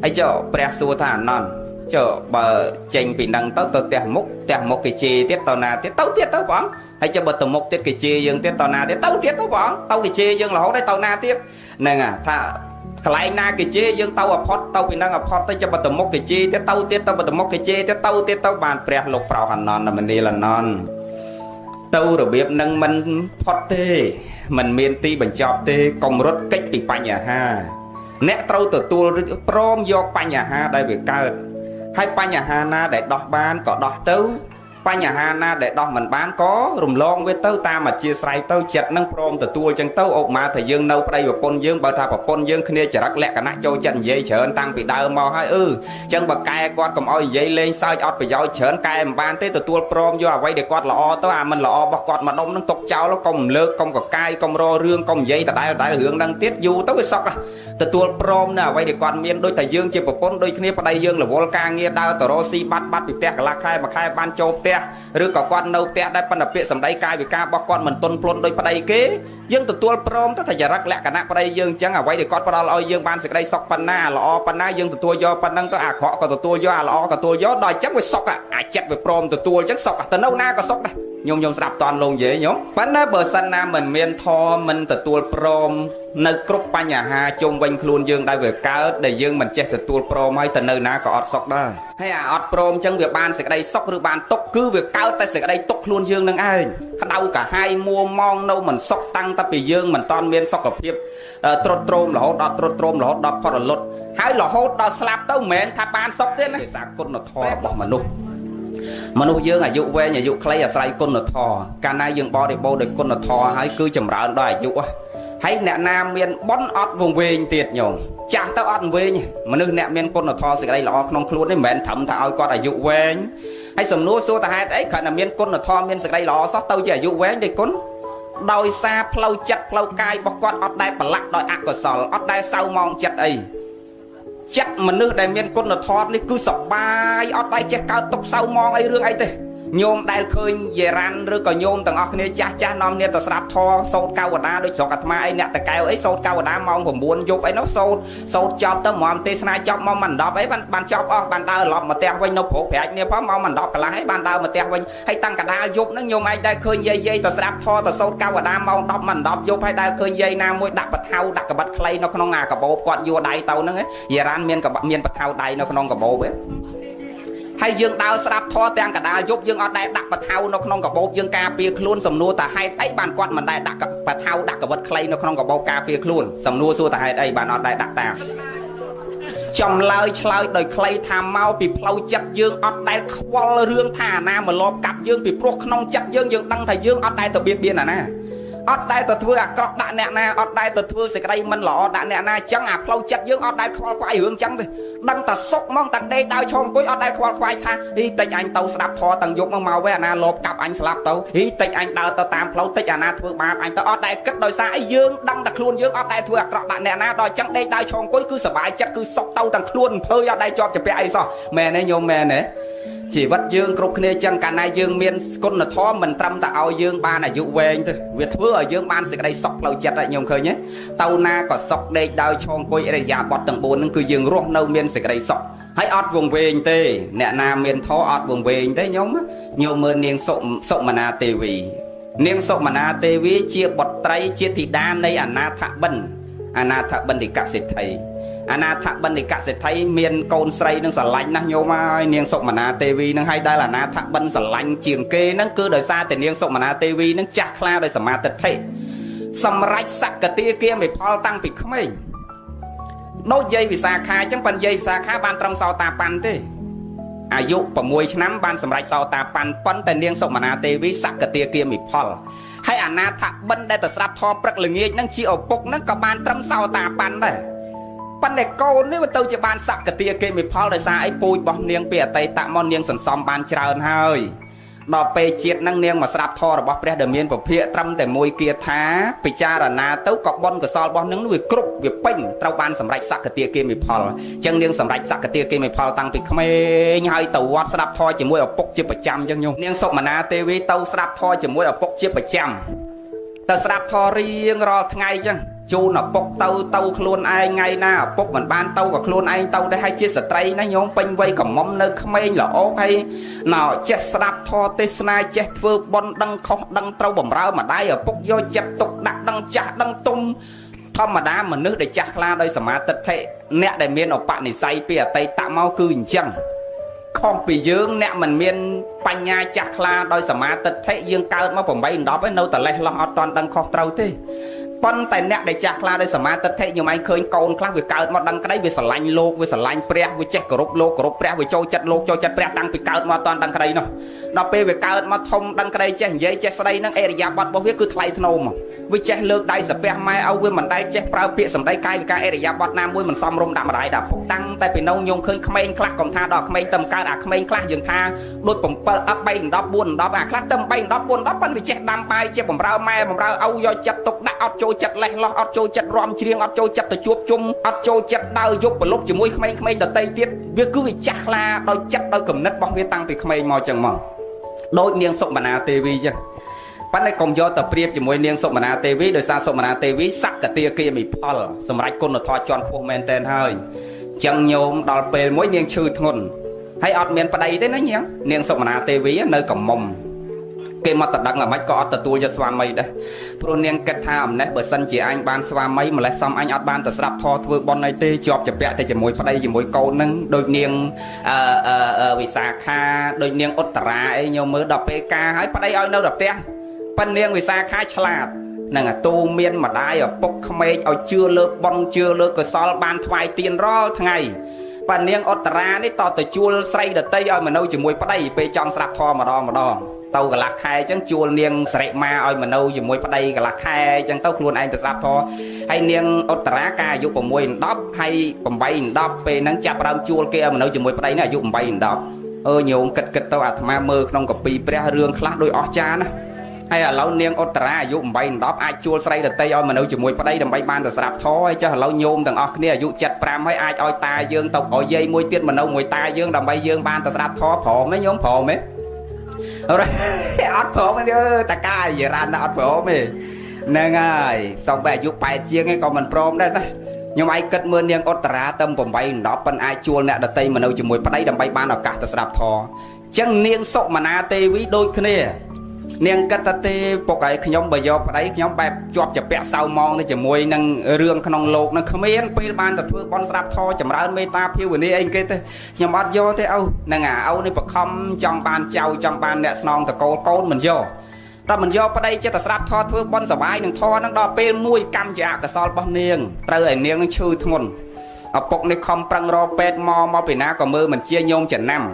[SPEAKER 2] ai cho bé xua thà non cho bờ chênh bị nâng tới tờ tè mốc kỳ chi tiết tàu na tiết tàu bóng hay cho bờ tờ mốc tiết kỳ chi dương tiết tàu na tiết tàu bóng tàu kỳ chi dương là hổ đây tàu na tiết nè thà lại na kỳ chi dương tàu ở pot tàu bị nâng ở pot tới cho bờ tờ mốc kỳ chi tiết tàu bờ tờ mốc kỳ chi tiết tàu bàn bé lục bảo hành non là mình đi là non tàu rồi biết nâng mình pot tê mình miền ti bình chọp tê công rốt cách bị bánh nhà ha nét trâu từ tua prom do bánh nhà ha đây việc cao hay bánh nhà ha na để đọt bán có đọt tấu bánh nhà ha na để đọt mình bán có rùm lon với tấu ta mà chia sài tấu chật nâng prom từ tua chân tấu ốc mà thời dương nâu đây và pôn dương bao thà và pôn dương kia chả rắc lẹ cả nát châu chân dây chởn tăng bị đau mò hay chân bậc cai con cầm oi dây lên sao ọt bị dao chởn cai mà bán tới từ tua prom do quay để con lọ tấu mình lọ bọc con mà đông nó tộc cháu nó công lơ công có cai công ro rương công dây tại đại hướng đang tiết du tấu bị sọc từ tua prom nè quay để con miên đôi thời dương chia bậc pôn đôi kia vào đây dương là volca nghe đau tờ rosi bắt bị tẹt cả lá khai mà khai ban châu rồi có con nâu tẹt đây pan là bịa sầm đây cai vì ca bọc con mình tôn plon đôi vào đây kế dương từ tua prom tất thầy rắc lẹ cả nát vào đây dương chẳng à quay để con vào đó oi dương ban sẽ đây sọc pan na dương từ tua do pan năng tới họ còn từ tua do lọ còn tua do đòi chắc với sọc chắc với prom từ tua chắc sọc từ nâu na có sọc đây nhung sập toàn luôn dễ nhóm bắn á bờ sân nam mình miền thò mình từ tua prom nơi cướp pa nhà ha chung quanh luôn dương đây về cá để dương mình che từ tua prom hay từ nơi na có ọt sọc đó hay ọt prom chẳng việc ban sẽ đây sọc rồi ban tốc cứ việc cao tay sẽ đây tốc luôn dương nâng ai đau cả hai mua mong đâu mình sọc tăng ta bị dương mình toàn miền sọc ở phía trot trom là hốt đọt trot trom là hốt đọt phật là lột hai là hốt đọt slap tao mền thà ban sọc thế này sạc con nó thò bỏ mà nục mà nuôi dương dụ về nhà dụ clay say con nó thò cả nay dương bo để bo để con nó thò hay cứ chầm rỡ đó dụ hay nè nam miền bón ọt vùng về tiệt nhổn chả tao ọt về nhỉ mà nước nè miền con nó thò sẽ đây là non luôn đấy mền thầm thà con là dụ về hay sầm núi xua ta hai ấy khả là miền con nó thò miền sẽ đây là sót tao chỉ dụ về để con đôi xa plau chặt plau cay bọc con ọt đây bật lắc đôi ác của sò ọt đây sau mong chặt ấy chắc mà nước đại miền con nó thọt đi cứ sập bay ở đây che cao tốc sau mong ấy rương ấy thế nhôm đại khơi về ran rồi còn nhôm tầng óc này cha nom này tờ sạp thò sốt cao của đá đôi sọt cắt mai ấy nè tờ cao ấy sốt cao của đá mongผมbuồn dục ấy nó sốt chọc tao mỏm tê snai chọc mong mình đọp ấy ban chọc ban đào lọp mà teo quanh nó phổ phẹt này phá mong mình đọp cả lá ấy ban đào mà teo quanh hay tăng cả đá dục nó nhôm ai đại khơi dây tờ sạp thò tờ sốt cao của đá mong đọp mình đọp dục hay đại khơi dây nam môi đặt bật thau đặt cả bật clay nó không ngà cả bộ quạt vô đầy tàu nữa ấy về ran miền cả miền bật thau đầy nó không cả bộ ấy hay dương đào sạp thò tang cả đá dục dương ở đây đặt bật thau nó không cả bộ dương ca pia luôn sầm nua ta hay ấy bàn quạt mình đây đặt cả bật thau đặt cả bật clay nó không cả bộ ca pia luôn sầm nua xua ta hay đây bàn ở đây đặt ta chồng lời đời clay tham mau bị plau chặt dương ở đây qual rương thả na mà lọp cặp dương bị pro không chặt dương đăng thầy dương ở đây từ biên là nè ở đây từ thưa cọt đạn nè na ở đây từ thưa sẽ đây mình lọ đạn nè na chẳng plau chặt dương ở đây khoai khoai hưởng chẳng thì đăng ta sốc mong tận đây tao chọn cuối ở đây khoai khoai tha đi tay anh tàu sạp thò tầng dục màu với na lọp cặp anh sạp tàu đi tay anh đào tao tam plau tay na thưa ba anh tao ở đây cất đôi xa dương đăng đặt luôn dương ở đây thưa cọt đạn nè na đòi chẳng đây tao chọn cuối cứ sờ bài chắc cứ sốc tàu tầng luôn thôi ở đây cho chụp ai sao mẹ này nhôm mẹ này chỉ vật dương cục này chẳng cả này dương miên con là thò mình trăm ta ao dương ba là dụ về thôi việc thưa ở dương ban sẽ đây sọc lâu chặt lại nhung khơi nhé tàu na có sọc đây đào chong coi đây giả bọt tầng 4 cứ dương ruột nâu miên sẽ đây sọc hãy ọt vùng về tê nè nam miên thò ọt vùng về thế nhóm nhiều mưa niềng sộng mà na tê vì niềng sộng mà na tê vì chia bọt tray chia thịt đan đây na thạ bẩn អាណាថបណ្ឌិកសិទ្ធិអាណាថបណ្ឌិកសិទ្ធិមានកូនស្រីនឹងស្រឡាញ់ណាស់ញោមហើយនាងសុមនាទេវីនឹងឲ្យដែលអាណាថបណ្ឌស្រឡាញ់ជាងគេនឹងគឺដោយសារតែនាងសុមនាទេវីនឹងចាស់ខ្លាដោយសមាទិដ្ឋិសម្រេចសក្កតិគាមិផលតាំងពីក្មេងដូចយាយវិសាខាអញ្ចឹងប៉ុន្តែយាយវិសាខាបានត្រឹមសោតាប័នទេអាយុ6ឆ្នាំបានសម្រេចសោតាប័នប៉ុន្តែនាងសុមនាទេវីសក្កតិគាមិផលហើយអាណាថបណ្ឌដែលទៅស្រាប់ធម៌ព្រឹកល្ងាចនឹងជាឪពុកនឹងក៏បានត្រឹមសោតាប័នដែរប៉ុន្តែកូននេះវាទៅជាបានសក្កតិគាមិផលដោយសារអីពូជរបស់នាងពីអតីតមកនាងសន្សំបានច្រើនហើយដល់ពេលជាតិនឹងនាងមកស្រាប់ធម៌របស់ព្រះដែលមានពភាកត្រឹមតែមួយគាថាពិចារណាទៅក៏បុណ្យកុសលរបស់នឹងវាគ្រប់វាពេញត្រូវបានសម្រេចសក្កតិគាមិផលអញ្ចឹងនាងសម្រេចសក្កតិគាមិផលតាំងពីក្មេងហើយទៅវត្តស្រាប់ធម៌ជាមួយឪពុកជាប្រចាំអញ្ចឹងញោមនាងសុមនាទេវីទៅស្រាប់ធម៌ជាមួយឪពុកជាប្រចាំទៅស្រាប់ធម៌រៀងរាល់ថ្ងៃអញ្ចឹងជូនឪពុកទៅខ្លួនឯងថ្ងៃណាឪពុកមិនបានទៅក៏ខ្លួនឯងទៅដែរហើយជាស្ត្រីណាញោមពេញវ័យកំមុំនៅក្មេងល្អកហើយណោចេះស្ដាប់ធម៌ទេសនាចេះធ្វើបុណ្យដឹងខុសដឹងត្រូវបំរើម្ដាយឪពុកយកចិត្តទុកដាក់ដឹងចាស់ដឹងទុំធម្មតាមនុស្សដែលចាស់ខ្លាដោយសមាទិដ្ឋិអ្នកដែលមានឧបនិស្ស័យពីអតីតមកគឺអញ្ចឹងខុសពីយើងអ្នកមិនមានបញ្ញាចាស់ខ្លាដោយសមាទិដ្ឋិយើងកើតមក8 10ហើយនៅតែលេះលោះអត់តាន់ដឹងខុសត្រូវទេប៉ុន្តែអ្នកដែលចាស់ខ្លាដោយសមាទិដ្ឋិខ្ញុំឯងឃើញកូនខ្លះវាកើតមកដឹងក្តីវាស្រឡាញ់លោកវាស្រឡាញ់ព្រះវាចេះគោរពលោកគោរពព្រះវាចូលចិត្តលោកចូលចិត្តព្រះតាំងពីកើតមកអត់តាន់ដឹងក្តីនោះដល់ពេលវាកើតមកធំដឹងក្តីចេះនិយាយចេះស្ដីនឹងអរិយាប័ត្ររបស់វាគឺថ្លៃថ្នូរមកវាចេះលើកដៃសាពះម៉ែឲ្យវាមិនដែលចេះប្រើពាក្យសម្ដីកាយវិការអរិយាប័ត្រណាមួយមិនសមរម្យដាក់ម្ដាយដាក់ពុកតាំងតែពីនោះខ្ញុំឃើញក្មេងខ្លះកុំថាដល់ក្មេងទៅកើតអាក្មេងខ្លះយើងថាដូច7 10 3 10 4 10អាខ្លះទៅ3 10 4 10ប៉ុន្តែវាចេះដាំបាយជាបំរើម៉ែបំរើឪយកចិត្តទុកដាក់អត់ចូលចិត្តលេះលោះអត់ចូលចិត្តរំច្រៀងអត់ចូលចិត្តទៅជួបជុំអត់ចូលចិត្តដើរយប់ប្រលប់ជាមួយក្មេងៗដតីទៀតវាគឺវាចាស់ខ្លាដោយចិត្តដោយគំនិតរបស់វាតាំងពីក្មេងមកចឹងមកដូចនាងសុមនាទេវីចឹងប៉ុន្តែកុំយកទៅប្រៀបជាមួយនាងសុមនាទេវីដោយសារសុមនាទេវីសក្កតិគាមិផលសម្រាប់គុណធម៌ជាន់ខ្ពស់មែនតែនហើយចឹងញោមដល់ពេលមួយនាងឈឺធ្ងន់ហើយអត់មានប្តីទេណានាងសុមនាទេវីនៅកំមុំគេមកតដឹងអាម៉េចក៏អត់ទទួលយកស្វាមីដែរព្រោះនាងគិតថាអំណេះបើសិនជាអញបានស្វាមីម្លេះសំអញអត់បានទៅស្រាប់ធម៌ធ្វើបុណ្យអីទេជាប់ជាពាក់តែជាមួយប្តីជាមួយកូននឹងដូចនាងវិសាខាដូចនាងឧត្តរាអីញោមមើលដល់ពេលការហើយប្តីឲ្យនៅដល់ផ្ទះប៉ុន្តែនាងវិសាខាឆ្លាតនឹងអាទូមានម្ដាយឪពុកក្មេកឲ្យជឿលើបុណ្យជឿលើកុសលបានថ្វាយទានរាល់ថ្ងៃប៉ុន្តែនាងឧត្តរានេះតទៅជួលស្រីដតីឲ្យមកនៅជាមួយប្តីពេលចង់ស្រាប់ធម៌ម្ដងទៅកន្លះខែអញ្ចឹងជួលនាងសរិមាឲ្យមកនៅជាមួយប្តីកន្លះខែអញ្ចឹងទៅខ្លួនឯងទៅស្រាប់ធម៌ហើយនាងឧត្តរាកាអាយុ6 10ហើយ8 10ពេលហ្នឹងចាប់ដើមជួលគេឲ្យមកនៅជាមួយប្តីនេះអាយុ8 10ញោមគិតទៅអាត្មាមើលក្នុងកាពីព្រះរឿងខ្លះដូចអស្ចារ្យណាហើយឥឡូវនាងឧត្តរាអាយុ8 10អាចជួលស្រីដតីឲ្យមកនៅជាមួយប្តីដើម្បីបានទៅស្រាប់ធម៌ហើយចុះឥឡូវញោមទាំងអស់គ្នាអាយុ75ហើយអាចឲ្យតាយើងទៅឲ្យយាយមួយទៀតមកនៅមួយតាយើងដើម្បីយើងបានទៅស្រាប់ធម៌ព្រមទេញោមព្រមទេអត់ព្រមទេតាកាយរ៉ានអត់ព្រមទេហ្នឹងហើយសំបីអាយុ8ជាងឯងក៏មិនព្រមដែរណាខ្ញុំឯងគិតមើលនាងឧត្តរាទៅ8 10ប៉ុន្តែអាចជួលអ្នកដតីមកនៅជាមួយប្តីដើម្បីបានឱកាសទៅស្រាប់ធម៌អញ្ចឹងនាងសុមនាទេវីដូចគ្នានាងគិតថាទេពុកឯងខ្ញុំបើយកប្តីខ្ញុំបែបជាប់ជាពាក់សៅម៉ងទៅជាមួយនឹងរឿងក្នុងលោកនឹងគ្មានពេលបានទៅធ្វើបន់ស្រាប់ធម៌ចម្រើនមេត្តាភាវនាអីគេទេខ្ញុំអត់យកទេឪហ្នឹងឪនេះបខំចង់បានចៅចង់បានអ្នកស្នងតកូលកូនមិនយកតែមិនយកប្តីចិត្តតែស្រាប់ធម៌ធ្វើបន់សបាយនឹងធម៌ហ្នឹងដល់ពេលមួយកម្មជាអកុសលរបស់នាងត្រូវឲ្យនាងនឹងឈឺធ្ងន់ឪពុកនេះខំប្រឹងរកពេទ្យមកពីណាក៏មើលមិនជាញោមចំណាំ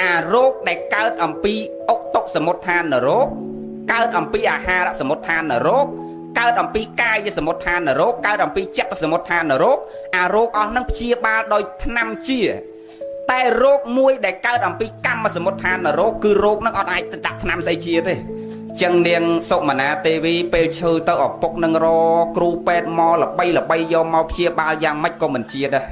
[SPEAKER 2] អារោគដែលកើតអំពីអុកតុសមុដ្ឋាននរោគកើតអំពីអាហារសមុដ្ឋាននរោគកើតអំពីកាយសមុដ្ឋាននរោគកើតអំពីចិត្តសមុដ្ឋាននរោគអារោគអស់ហ្នឹងព្យាបាលដោយថ្នាំជាតែរោគមួយដែលកើតអំពីកម្មសមុដ្ឋាននរោគគឺរោគហ្នឹងអត់អាចទៅដាក់ថ្នាំស្អីជាទេចឹងនាងសុមនាទេវីពេលឈឺទៅឪពុកនឹងរគ្រូពេទ្យមកល្បីយកមកព្យាបាលយ៉ាងម៉េចក៏មិនជាដែរ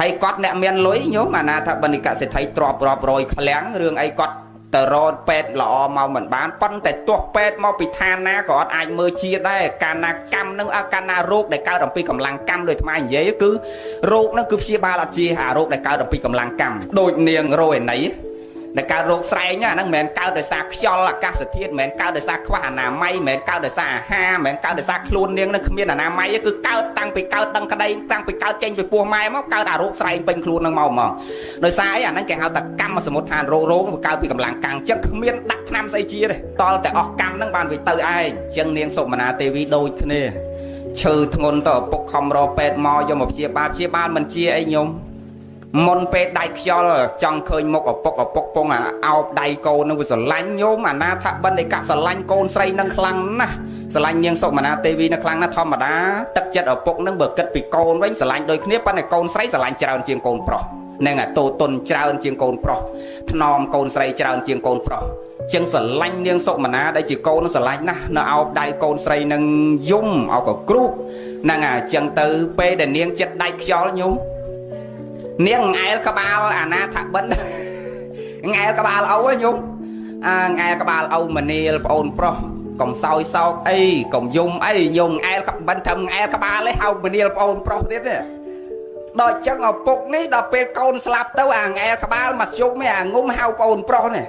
[SPEAKER 2] ហើយគាត់អ្នកមានលុយញោមអាណាថាបណ្ឌិកសេដ្ឋីទ្របរាប់រយឃ្លាំងរឿងអីគាត់ទៅរកពេទ្យល្អមកមិនបានប៉ុន្តែទោះពេទ្យមកពីឋានណាក៏អត់អាចមើលជាដែរកាលណាកម្មនឹងកាលណារោគដែលកើតអំពីកម្លាំងកម្មដោយថ្មនិយាយគឺរោគនឹងគឺព្យាបាលអត់ជាអារោគដែលកើតអំពីកម្លាំងកម្មដូចនាងរោឯណី ដែលកើតរោគស្រែងហ្នឹងមិនមែនកើតដោយសារខ្យល់អាកាសធាតុមិនមែនកើតដោយសារខ្វះអនាម័យមិនមែនកើតដោយសារអាហារមិនមែនកើតដោយសារខ្លួននាងនឹងគ្មានអនាម័យទេគឺកើតតាំងពីកើតដឹងក្តីតាំងពីកើតចេញពីពោះម៉ែមកកើតអារោគស្រែងពេញខ្លួននឹងមកហ្មងដោយសារអីអាហ្នឹងគេហៅថាកម្មសមុទ្ឋានរោគវាកើតពីកម្លាំងកាំងចឹងគ្មានដាក់ថ្នាំស្អីជាទេតលតែអស់កម្មហ្នឹងបានវាទៅឯងចឹងនាងសុមនាទេវីដូចគ្នាឈឺធ្ងន់ទៅឪពុកខំរកពេទ្យមកយកមកព្យាបាលមិនជាអីញោមមុនពេលដៃខ្យល់ចង់ឃើញមុខឪពុកពងអោបដៃកូននឹងវាស្រឡាញ់ញោមអាណាថាបិណ្ឌឯកស្រឡាញ់កូនស្រីនឹងខ្លាំងណាស់ស្រឡាញ់នាងសុមនាទេវីនឹងខ្លាំងណាស់ធម្មតាទឹកចិត្តឪពុកនឹងបើគិតពីកូនវិញស្រឡាញ់ដូចគ្នាប៉ុន្តែកូនស្រីស្រឡាញ់ច្រើនជាងកូនប្រុសនឹងអាតូតុនច្រើនជាងកូនប្រុសថ្នមកូនស្រីច្រើនជាងកូនប្រុសចឹងស្រឡាញ់នាងសុមនាដែលជាកូនស្រឡាញ់ណាស់នៅអោបដៃកូនស្រីនឹងយំអោកគ្រូហ្នឹងអាចឹងទៅពេលដែលនាងចិត្តដៃខ្យល់ញោមនាងងែលក្បាលអាណាថាបិណ្ឌងែលក្បាលឪញោមងែលក្បាលឪមនាលប្អូនប្រុសកុំសោយសោកអីកុំយំអីញោមងែលក្បិណ្ឌធ្វើងែលក្បាលឯងហៅមនាលប្អូនប្រុសទៀតទេដល់ចឹងឪពុកនេះដល់ពេលកូនស្លាប់ទៅអាងែលក្បាលមកជុំឯអាងុំហៅប្អូនប្រុសនេះ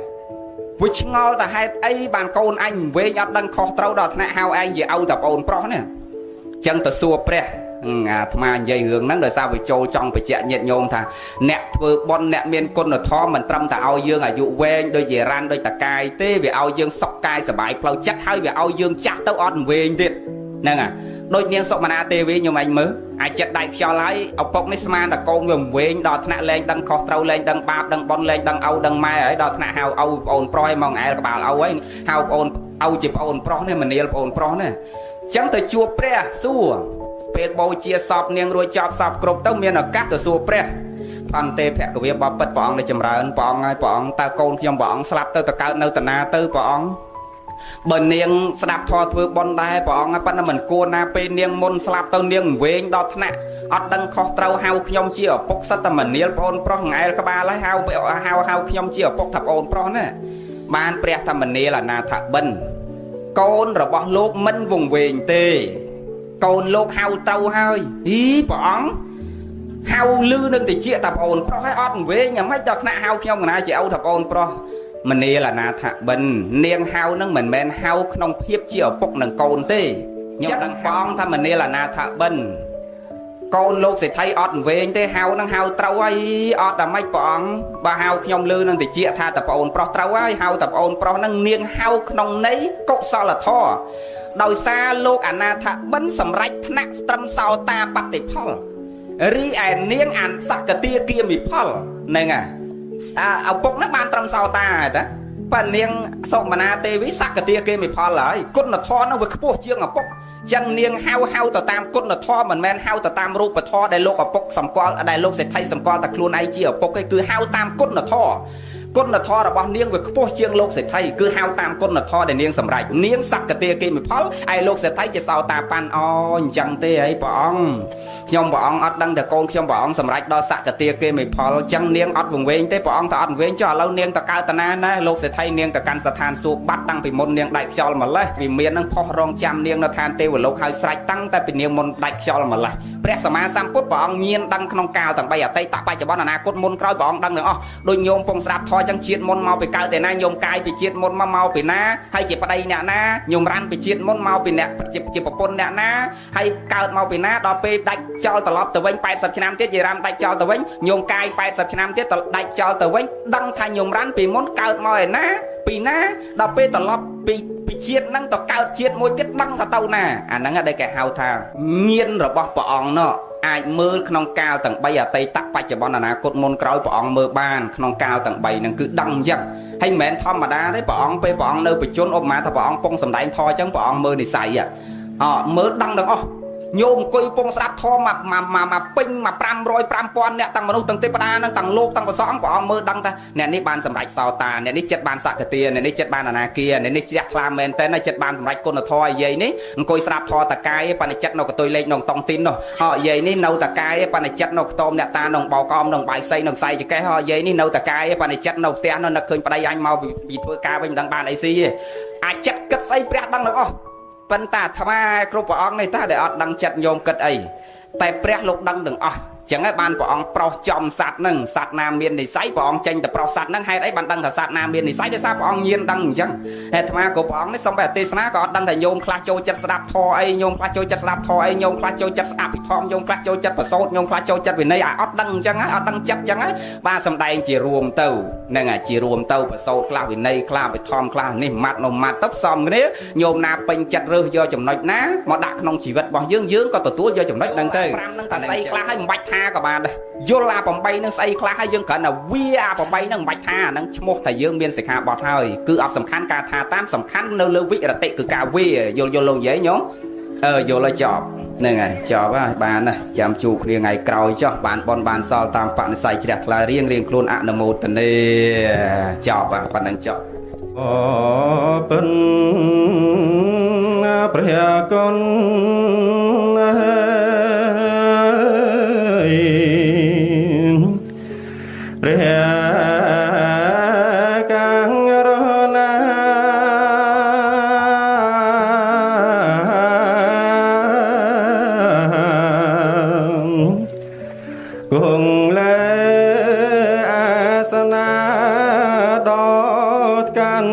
[SPEAKER 2] វាឆ្ងល់តែហេតុអីបានកូនអញវែងអត់ដឹងខុសត្រូវដល់ថ្នាក់ហៅឯងជាឪតែប្អូនប្រុសនេះចឹងទៅសួរព្រះអាត្មានិយាយរឿងហ្នឹងដោយសារវាចូលចង់បញ្ជាក់ញាតិញោមថាអ្នកធ្វើបុណ្យអ្នកមានគុណធម៌មិនត្រឹមតែឲ្យយើងអាយុវែងដូចជារ៉ាន់ដូចតកាយទេវាឲ្យយើងសុខកាយសบายផ្លូវចិត្តហើយវាឲ្យយើងចាស់ទៅអត់វែងទៀតហ្នឹងអាដូចនាងសុមនាទេវីញោមអញមើលអាចចិត្តដៃខ្យល់ហើយឪពុកនេះស្មានតែកូនវាវែងដល់ថ្នាក់លែងដឹងខុសត្រូវលែងដឹងបាបដឹងបុណ្យលែងដឹងឪដឹងម៉ែហើយដល់ថ្នាក់ហៅឪប្អូនប្រុសឲ្យមកងែលក្បាលឪហើយហៅប្អូនឪជាប្អូនប្រុសនេះមនាលប្អូនប្រុសនេះចឹងទៅជួបព្រះសួរពេលបូជាសពនាងរួចចប់សពគ្រប់ទៅមានឱកាសទៅសួរព្រះផន្តេភគវាបបិទ្ធព្រះអង្គនៃចម្រើនព្រះអង្គហើយព្រះអង្គតើកូនខ្ញុំព្រះអង្គស្លាប់ទៅកើតនៅតាណាទៅព្រះអង្គបើនាងស្ដាប់ធម៌ធ្វើបុណ្យដែរព្រះអង្គប៉ុន្តែមិនគួរណាពេលនាងមុនស្លាប់ទៅនាងវែងដល់ថ្នាក់អត់ដឹងខុសត្រូវហៅខ្ញុំជាឪពុកសិតតែមនាលប្អូនប្រុសងែលក្បាលហើយហៅខ្ញុំជាឪពុកថាប្អូនប្រុសណាបានព្រះថាមនាលអនាថបិណ្ឌកូនរបស់លោកមិនវង្វេងទេកូនលោកហៅទៅហើយព្រះអង្គហៅលឺនឹងតិចតែប្អូនប្រុសហើយអត់វែងយ៉ាងម៉េចដល់ថ្នាក់ហៅខ្ញុំកណាជាឪថាប្អូនប្រុសមនាលអនាថបិណ្ឌនាងហៅនឹងមិនមែនហៅក្នុងភាពជាឪពុកនឹងកូនទេខ្ញុំដឹងព្រះអង្គថាមនាលអនាថបិណ្ឌកូនលោកសេដ្ឋីអត់វែងទេហៅនឹងហៅត្រូវហើយអត់តែម៉េចព្រះអង្គបើហៅខ្ញុំលឺនឹងតិចថាតែប្អូនប្រុសត្រូវហើយហៅតែប្អូនប្រុសនឹងនាងហៅក្នុងន័យកុសលធម៌ដោយសារលោកអនាថបិណ្ឌសម្រេចថ្នាក់ត្រឹមសោតាបតិផលរីឯនាងអសកទាគាមិផលហ្នឹងឪពុកហ្នឹងបានត្រឹមសោតាហើយតាប៉ានាងសុមនាទេវីសកទាគាមិផលហើយគុណធម៌ហ្នឹងវាខ្ពស់ជាងឪពុកចឹងនាងហៅទៅតាមគុណធម៌មិនមែនហៅទៅតាមរូបធម៌ដែលលោកឪពុកសម្គាល់ដែលលោកសេដ្ឋីសម្គាល់តែខ្លួនឯងជាឪពុកឯងគឺហៅតាមគុណធម៌គុណធម៌របស់នាងវាខ្ពស់ជាងលោកសេដ្ឋីគឺហៅតាមគុណធម៌ដែលនាងសម្រេចនាងសក្កទាគិមិផលឯលោកសេដ្ឋីជាសោតាបានអញ្ចឹងទេហើយព្រះអង្គខ្ញុំព្រះអង្គអត់ដឹងតែកូនខ្ញុំព្រះអង្គសម្រេចដល់សក្កទាគិមិផលអញ្ចឹងនាងអត់វង្វេងទេព្រះអង្គតែអត់វង្វេងចុះឥឡូវនាងទៅកើតតាណាណាលោកសេដ្ឋីនាងទៅកាន់ស្ថានសួគ៌បាត់តាំងពីមុននាងដាច់ខ្យល់ម្លេះវិមាននឹងផុសរងចាំនាងនៅឋានទេវលោកហើយស្រេចតាំងតែពីនាងមុនដាច់ខ្យល់ម្លេះព្រះសម្មាសម្ពុទ្ធព្រះអង្គញៀនដឹងក្នុងកាលទាំង3អតីតបច្ចុប្បន្នអនាគតមុនក្រោយព្រះអង្គដឹងទាំងអស់ដូចញោមពងស្ដាប់ធម៌អញ្ចឹងជាតិមុនមកពីកើតតែណាញោមកាយពីជាតិមុនមកពីណាហើយជាប្តីអ្នកណាញោមរ៉ាន់ពីជាតិមុនមកពីអ្នកជាប្រពន្ធអ្នកណាហើយកើតមកពីណាដល់ពេលដាច់ចោលត្រឡប់ទៅវិញ80ឆ្នាំទៀតយារ៉ាំដាច់ចោលទៅវិញញោមកាយ80ឆ្នាំទៀតដាច់ចោលទៅវិញដឹងថាញោមរ៉ាន់ពីមុនកើតមកឯណាពីណាដល់ពេលត្រឡប់ពីជាតិហ្នឹងទៅកើតជាតិមួយទៀតដឹងថាទៅណាអាហ្នឹងដែលគេហៅថាញៀនរបស់ព្រះអង្គនោះអាចមើលក្នុងកាលទាំង3អតីតបច្ចុប្បន្នអនាគតមុនក្រោយព្រះអង្គមើលបានក្នុងកាលទាំង3ហ្នឹងគឺដឹងអញ្ចឹងហើយមិនមែនធម្មតាទេព្រះអង្គពេលព្រះអង្គនៅបច្ចុប្បន្នឧបមាថាព្រះអង្គពងសម្ដែងធម៌អញ្ចឹងព្រះអង្គមើលនិស័យមើលដឹងទាំងអស់ញោមអង្គុយពងស្ដាប់ធម៌មកពេញមក500 5000អ្នកទាំងមនុស្សទាំងទេវតានឹងទាំងលោកទាំងព្រះសង្ឃព្រះអង្គមើលដឹងថាអ្នកនេះបានសម្រេចសោតាអ្នកនេះចិត្តបានសក្កទាអ្នកនេះចិត្តបានអនាគាអ្នកនេះជ្រះថ្លាមែនតើចិត្តបានសម្រេចគុណធម៌យាយនេះអង្គុយស្ដាប់ធម៌តកាយបណ្ឌចិត្តនៅកតុយលេខក្នុងតុងទីននោះយាយនេះនៅតកាយបណ្ឌចិត្តនៅខ្ទមអ្នកតាក្នុងបោកោមក្នុងបាយសីក្នុងខ្សែចកេះយាយនេះនៅតកាយបណ្ឌចិត្តនៅផ្ទះនៅនឹកឃើញប្តីអញមកពីធ្វើការវិញមិនដឹងបានអីស៊ីទេអាចចិត្តគិតស្អីព្រះដឹងទាំងអស់ប៉ុន្តែអាត្មាគ្រប់ព្រះអង្គនេះតើដែលអត់ដឹងចិត្តញោមគិតអីតែព្រះលោកដឹងទាំងអស់ ចឹងហើយបានព្រះអង្គប្រោសចំសត្វហ្នឹងសត្វណាមាននិស្ស័យព្រះអង្គចេញទៅប្រោសសត្វហ្នឹងហេតុអីបានដឹងថាសត្វណាមាននិស្ស័យដោយសារព្រះអង្គញៀនដឹងអញ្ចឹងអាត្មាក៏ព្រះអង្គនេះសូមតែទេសនាក៏អត់ដឹងថាញោមខ្លះចូលចិត្តស្ដាប់ធម៌អីញោមខ្លះចូលចិត្តស្ដាប់ធម៌អីញោមខ្លះចូលចិត្តស្ដាប់ពិធមញោមខ្លះចូលចិត្តប្រសូតញោមខ្លះចូលចិត្តវិន័យអត់ដឹងអញ្ចឹងហើយអត់ដឹងចិត្តអញ្ចឹងហើយបាទសំដែងជារួមទៅហ្នឹងហើយជារួមទៅប្រសូតខ្លះវិន័យខ្លះពិធមខ្លះនេះម៉ាត់នោះម៉ាត់ទៅផ្សំគ្នាញោមណាពេញចិត្តរើសយកចំណុចណាមកដាក់ក្នុងជីវិតរបស់យើងក៏ទទួលយកចំណុចហ្នឹងទៅ5ហ្នឹងថាស្អីខ្លះហើយមិនបាច់ថាក៏បានដែរយល់អា8ហ្នឹងស្អីខ្លះហើយយើងគ្រាន់តែវាអា8ហ្នឹងមិនបាច់ថាអាហ្នឹងឈ្មោះតែយើងមានសិក្ខាបទហើយគឺអត់សំខាន់ការថាតាមសំខាន់នៅលើវិរតិគឺការវាយល់លោកនិយាយញោមយល់ហើយចប់ហ្នឹងហើយចប់ហើយបានណាចាំជួបគ្នាថ្ងៃក្រោយចុះបានបនបានសល់តាមបនិស័យជ្រះថ្លារៀងខ្លួនអនុមោទនាចប់បាទប៉ុណ្្នឹងចប់
[SPEAKER 3] អបិនព្រះគុណព្រះកាំងរណាគង់លើអាសនាដល់កាន់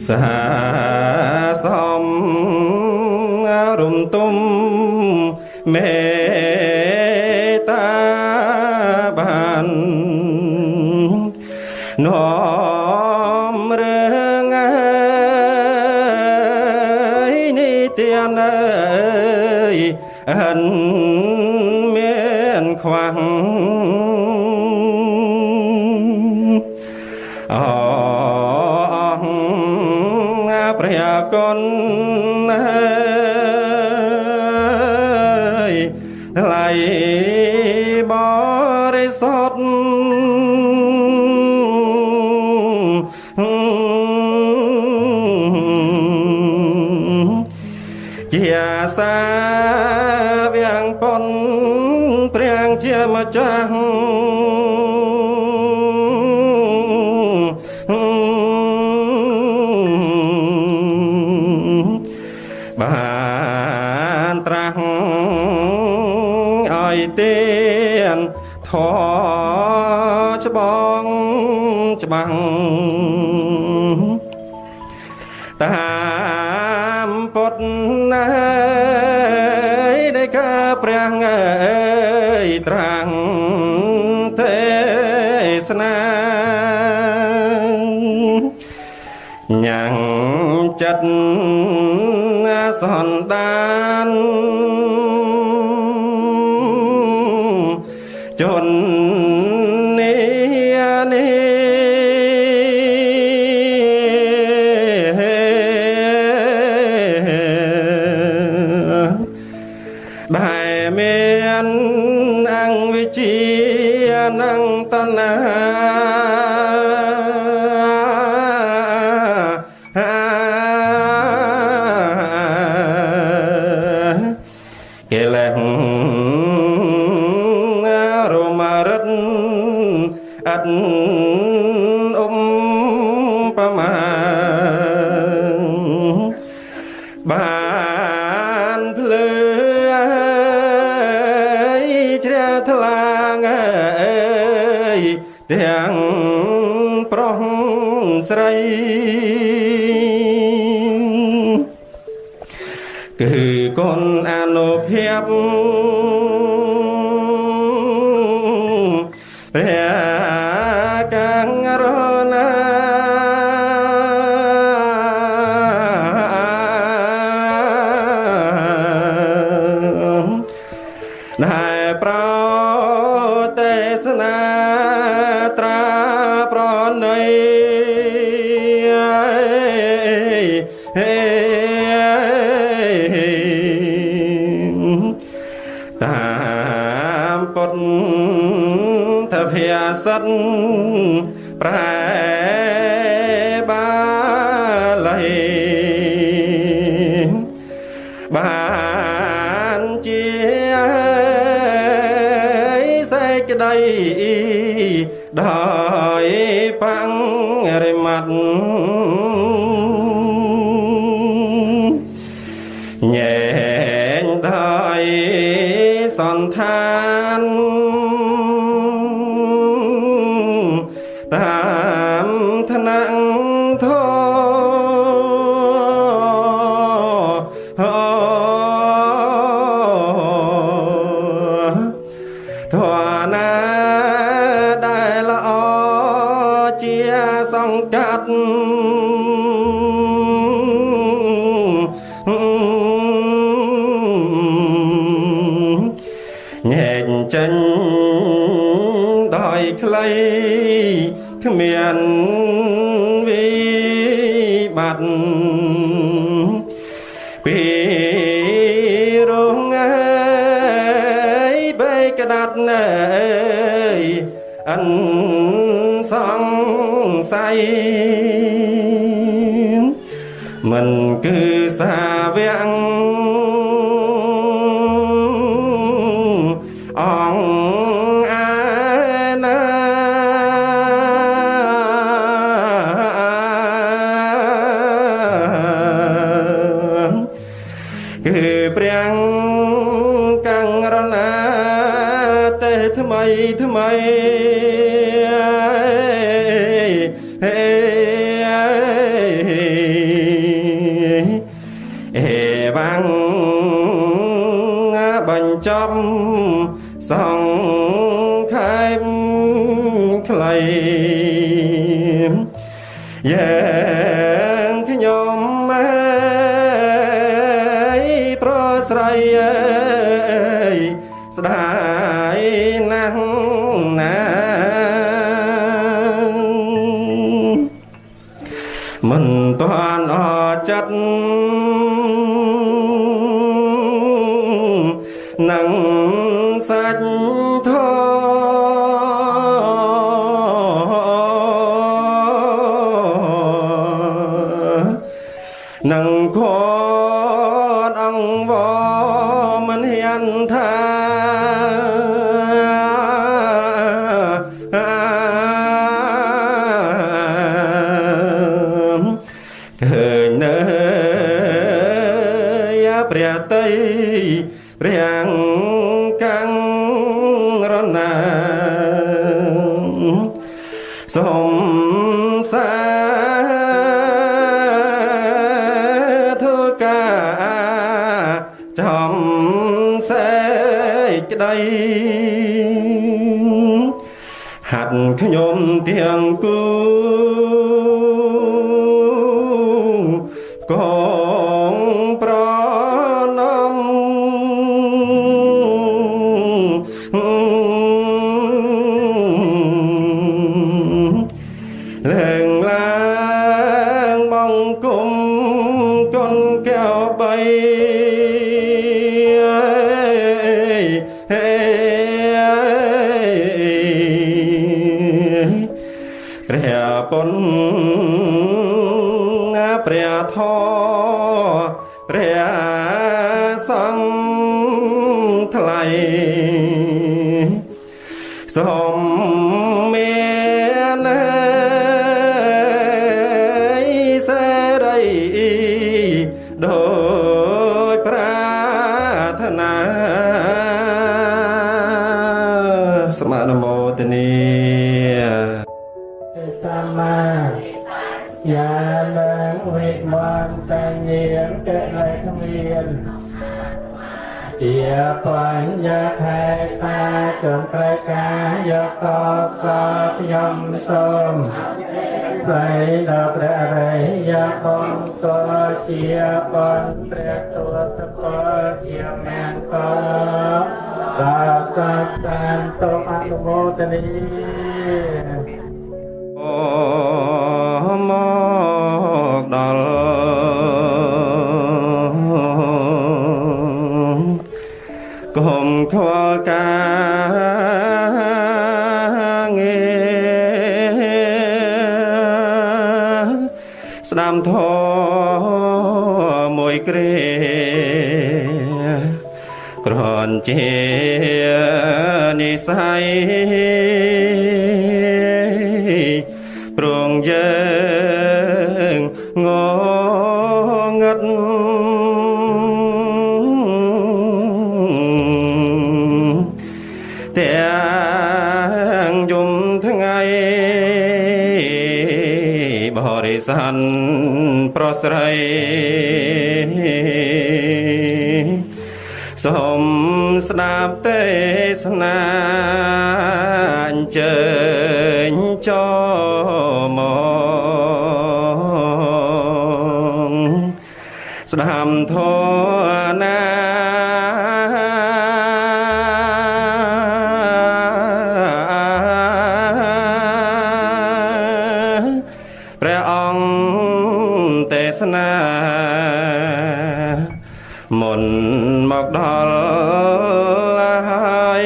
[SPEAKER 3] សហសំរំទុំមេតាបាននាំរឿងអើយនេះទៀនអើយហិនមានខ្វាំងព្រះគុណថ្លៃបរិសុទ្ធជាសាវាងពុនព្រះជាម្ចាស់បានត្រាស់ឲ្យទៀនធေါ်ច្បងច្បាំងតាមពុទ្ធណាយដែលកាព្រះអើយត្រាស់ទេសនាញ៉ាំងចិត្តសន្តានជន់នេះដែលមានអង្គវិជានឹងតណាអត់ប្រមាបានភ្លឺជ្រះថ្លាងទាំងប្រុសស្រីគឺគុណអនុភាពព្រះកាំងរណាដែលប្រទេសនាត្រាប្រណីតាមពុទ្ធភាសិតប្រែបាលីបានជាសេចក្តី ដោយបាំងរិមាត់ញែងដោយសន្តានតាមថ្នាក់ធធណាដែលល្អជាសង្កាត់ញែកចេញដោយខ្លីគ្មានវិបត្តិពីរងអើយបីក្តាត់ណែអិនសង្ស័យមិនគឺសាវៈអង្គអាណាគឺព្រះកាំងរណាទេថ្មីថ្មីអេបាំងបញ្ចប់សង្ខេបខ្លីយើងខ្ញុំអើយប្រស្រ័យអើយស្ដាយណាស់ណាមិនតាន់អចិត្តនឹងសាច់ធនឹងខតអង្វរមិនហ៊ានថាឃើញនៅព្រះតីព្រះកាំងរណាសូមសាធុការចំសេចក្តីហាត់ខ្ញុំទាំងគូកងប្រណំលែងឡើងបង្គំកុនកែវបីព្រះពុនព្រះធម៌ព្រះសង្ឃថ្លៃសូមមានសេរីដោយប្រាថ្នាសមនមោទនី
[SPEAKER 4] សម្មាយាលាវិមន្តសញ្ញាកលេខមានជាបញ្ញខេតាចន្ទ្រកាយកកសខ្ញុំសូមស្រីដល់ព្រះរិយអង្គជាបណ្ឌព្រះទូតពលជាមានកដល់សាស្ត្រាទុំអនុមោទនី
[SPEAKER 3] មកដល់កុំខ្វល់ការងារស្ដាំធម៌មួយគ្រាគ្រាន់ជានិស័យ ព្រងយើងងងឹតទាំងយំថ្ងៃបរិស័នប្រស្រីសូមស្ដាប់ទេសនាអញ្ជើញចូលមកស្ដាប់ធម៌ណាព្រះអង្គទេសនាមុនមកដល់ហើយ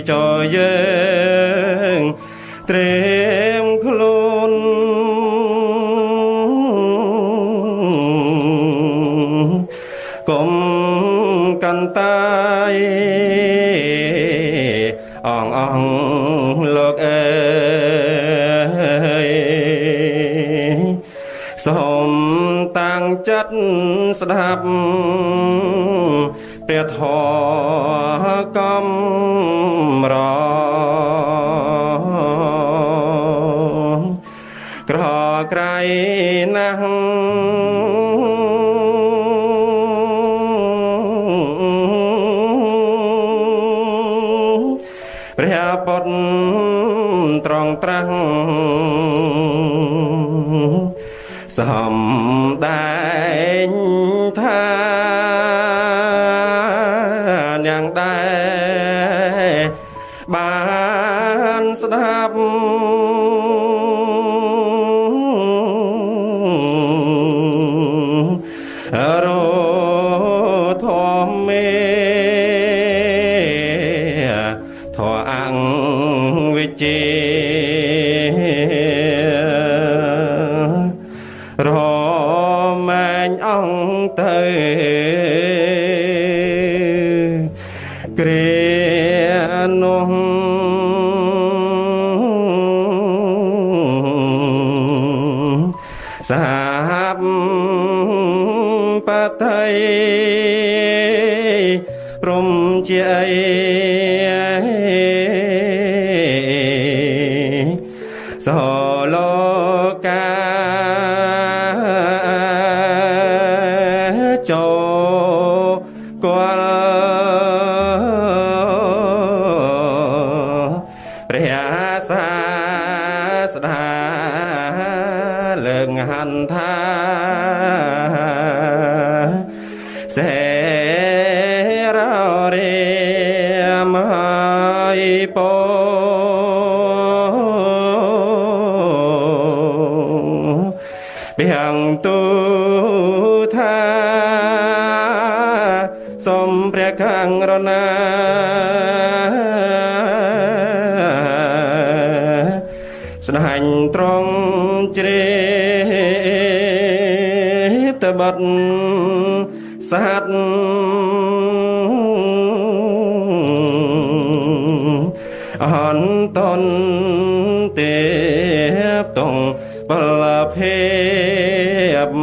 [SPEAKER 3] ចូលយើងត្រៀមខ្លួនកុំកាន់តាយអងលោកអើយសូមតាំងចិត្តស្ដាប់ព្រះធម៌កំរក្រក្រៃណាស់ព្រះពុទ្ធត្រង់ត្រាស់សំដែងថាយ៉ាងដែរបានស្ដាប់រធម៌មេធម៌អង្គវិជេរមែងអង្គទៅគ្រានោះសាបបតីព្រមជាអីសលោកាចូលគាល់ព្រះសាស្តាលើកហន្ថាសេររិមហើយពោبیان تو تھا سومព្រះខាងរណាស្នាញ់ត្រង់ជ្រាបតបាត់សាទអន្តនទេបតងបលភេប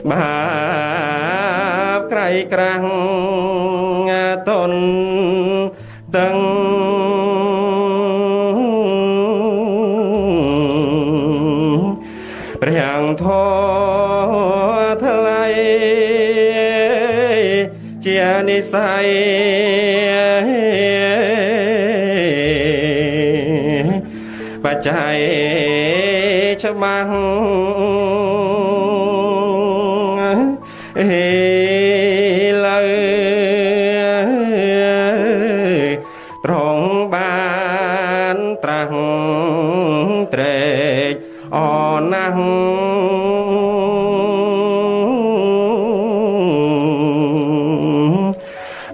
[SPEAKER 3] បាបក្រៃក្រាំងតនតឹងព្រះអង្គធម៌ថ្លៃជានិស័យបច្ច័យច្បាស់លើត្រង់បានត្រាស់ត្រេកអរណាស់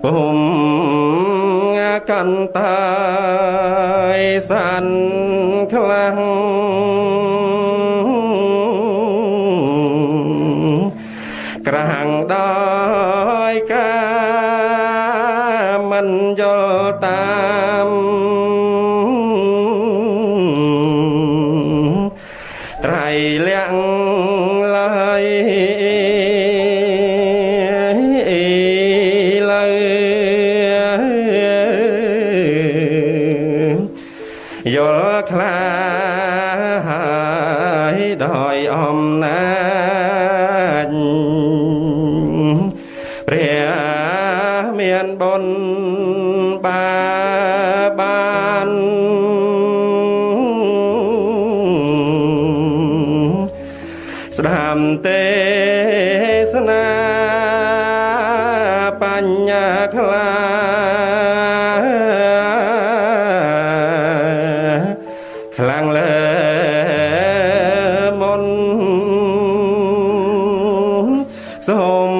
[SPEAKER 3] ពុំកន្តយសានខ្លាំងក្រាំងដោយការមិនយល់តាម យល់ខ្លាហើយដោយអំណាចព្រះមានបុណ្យបានស្ដាប់ទេសនាបញ្ញាខ្លាខ្លាំងលើមុនសូម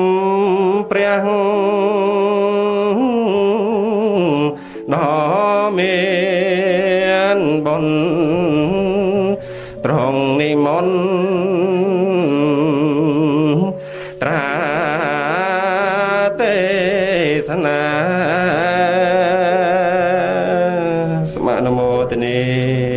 [SPEAKER 3] ព្រះដ៏មានបុណ្យត្រង់និមន្តត្រាទេសនាស្មនមោទនី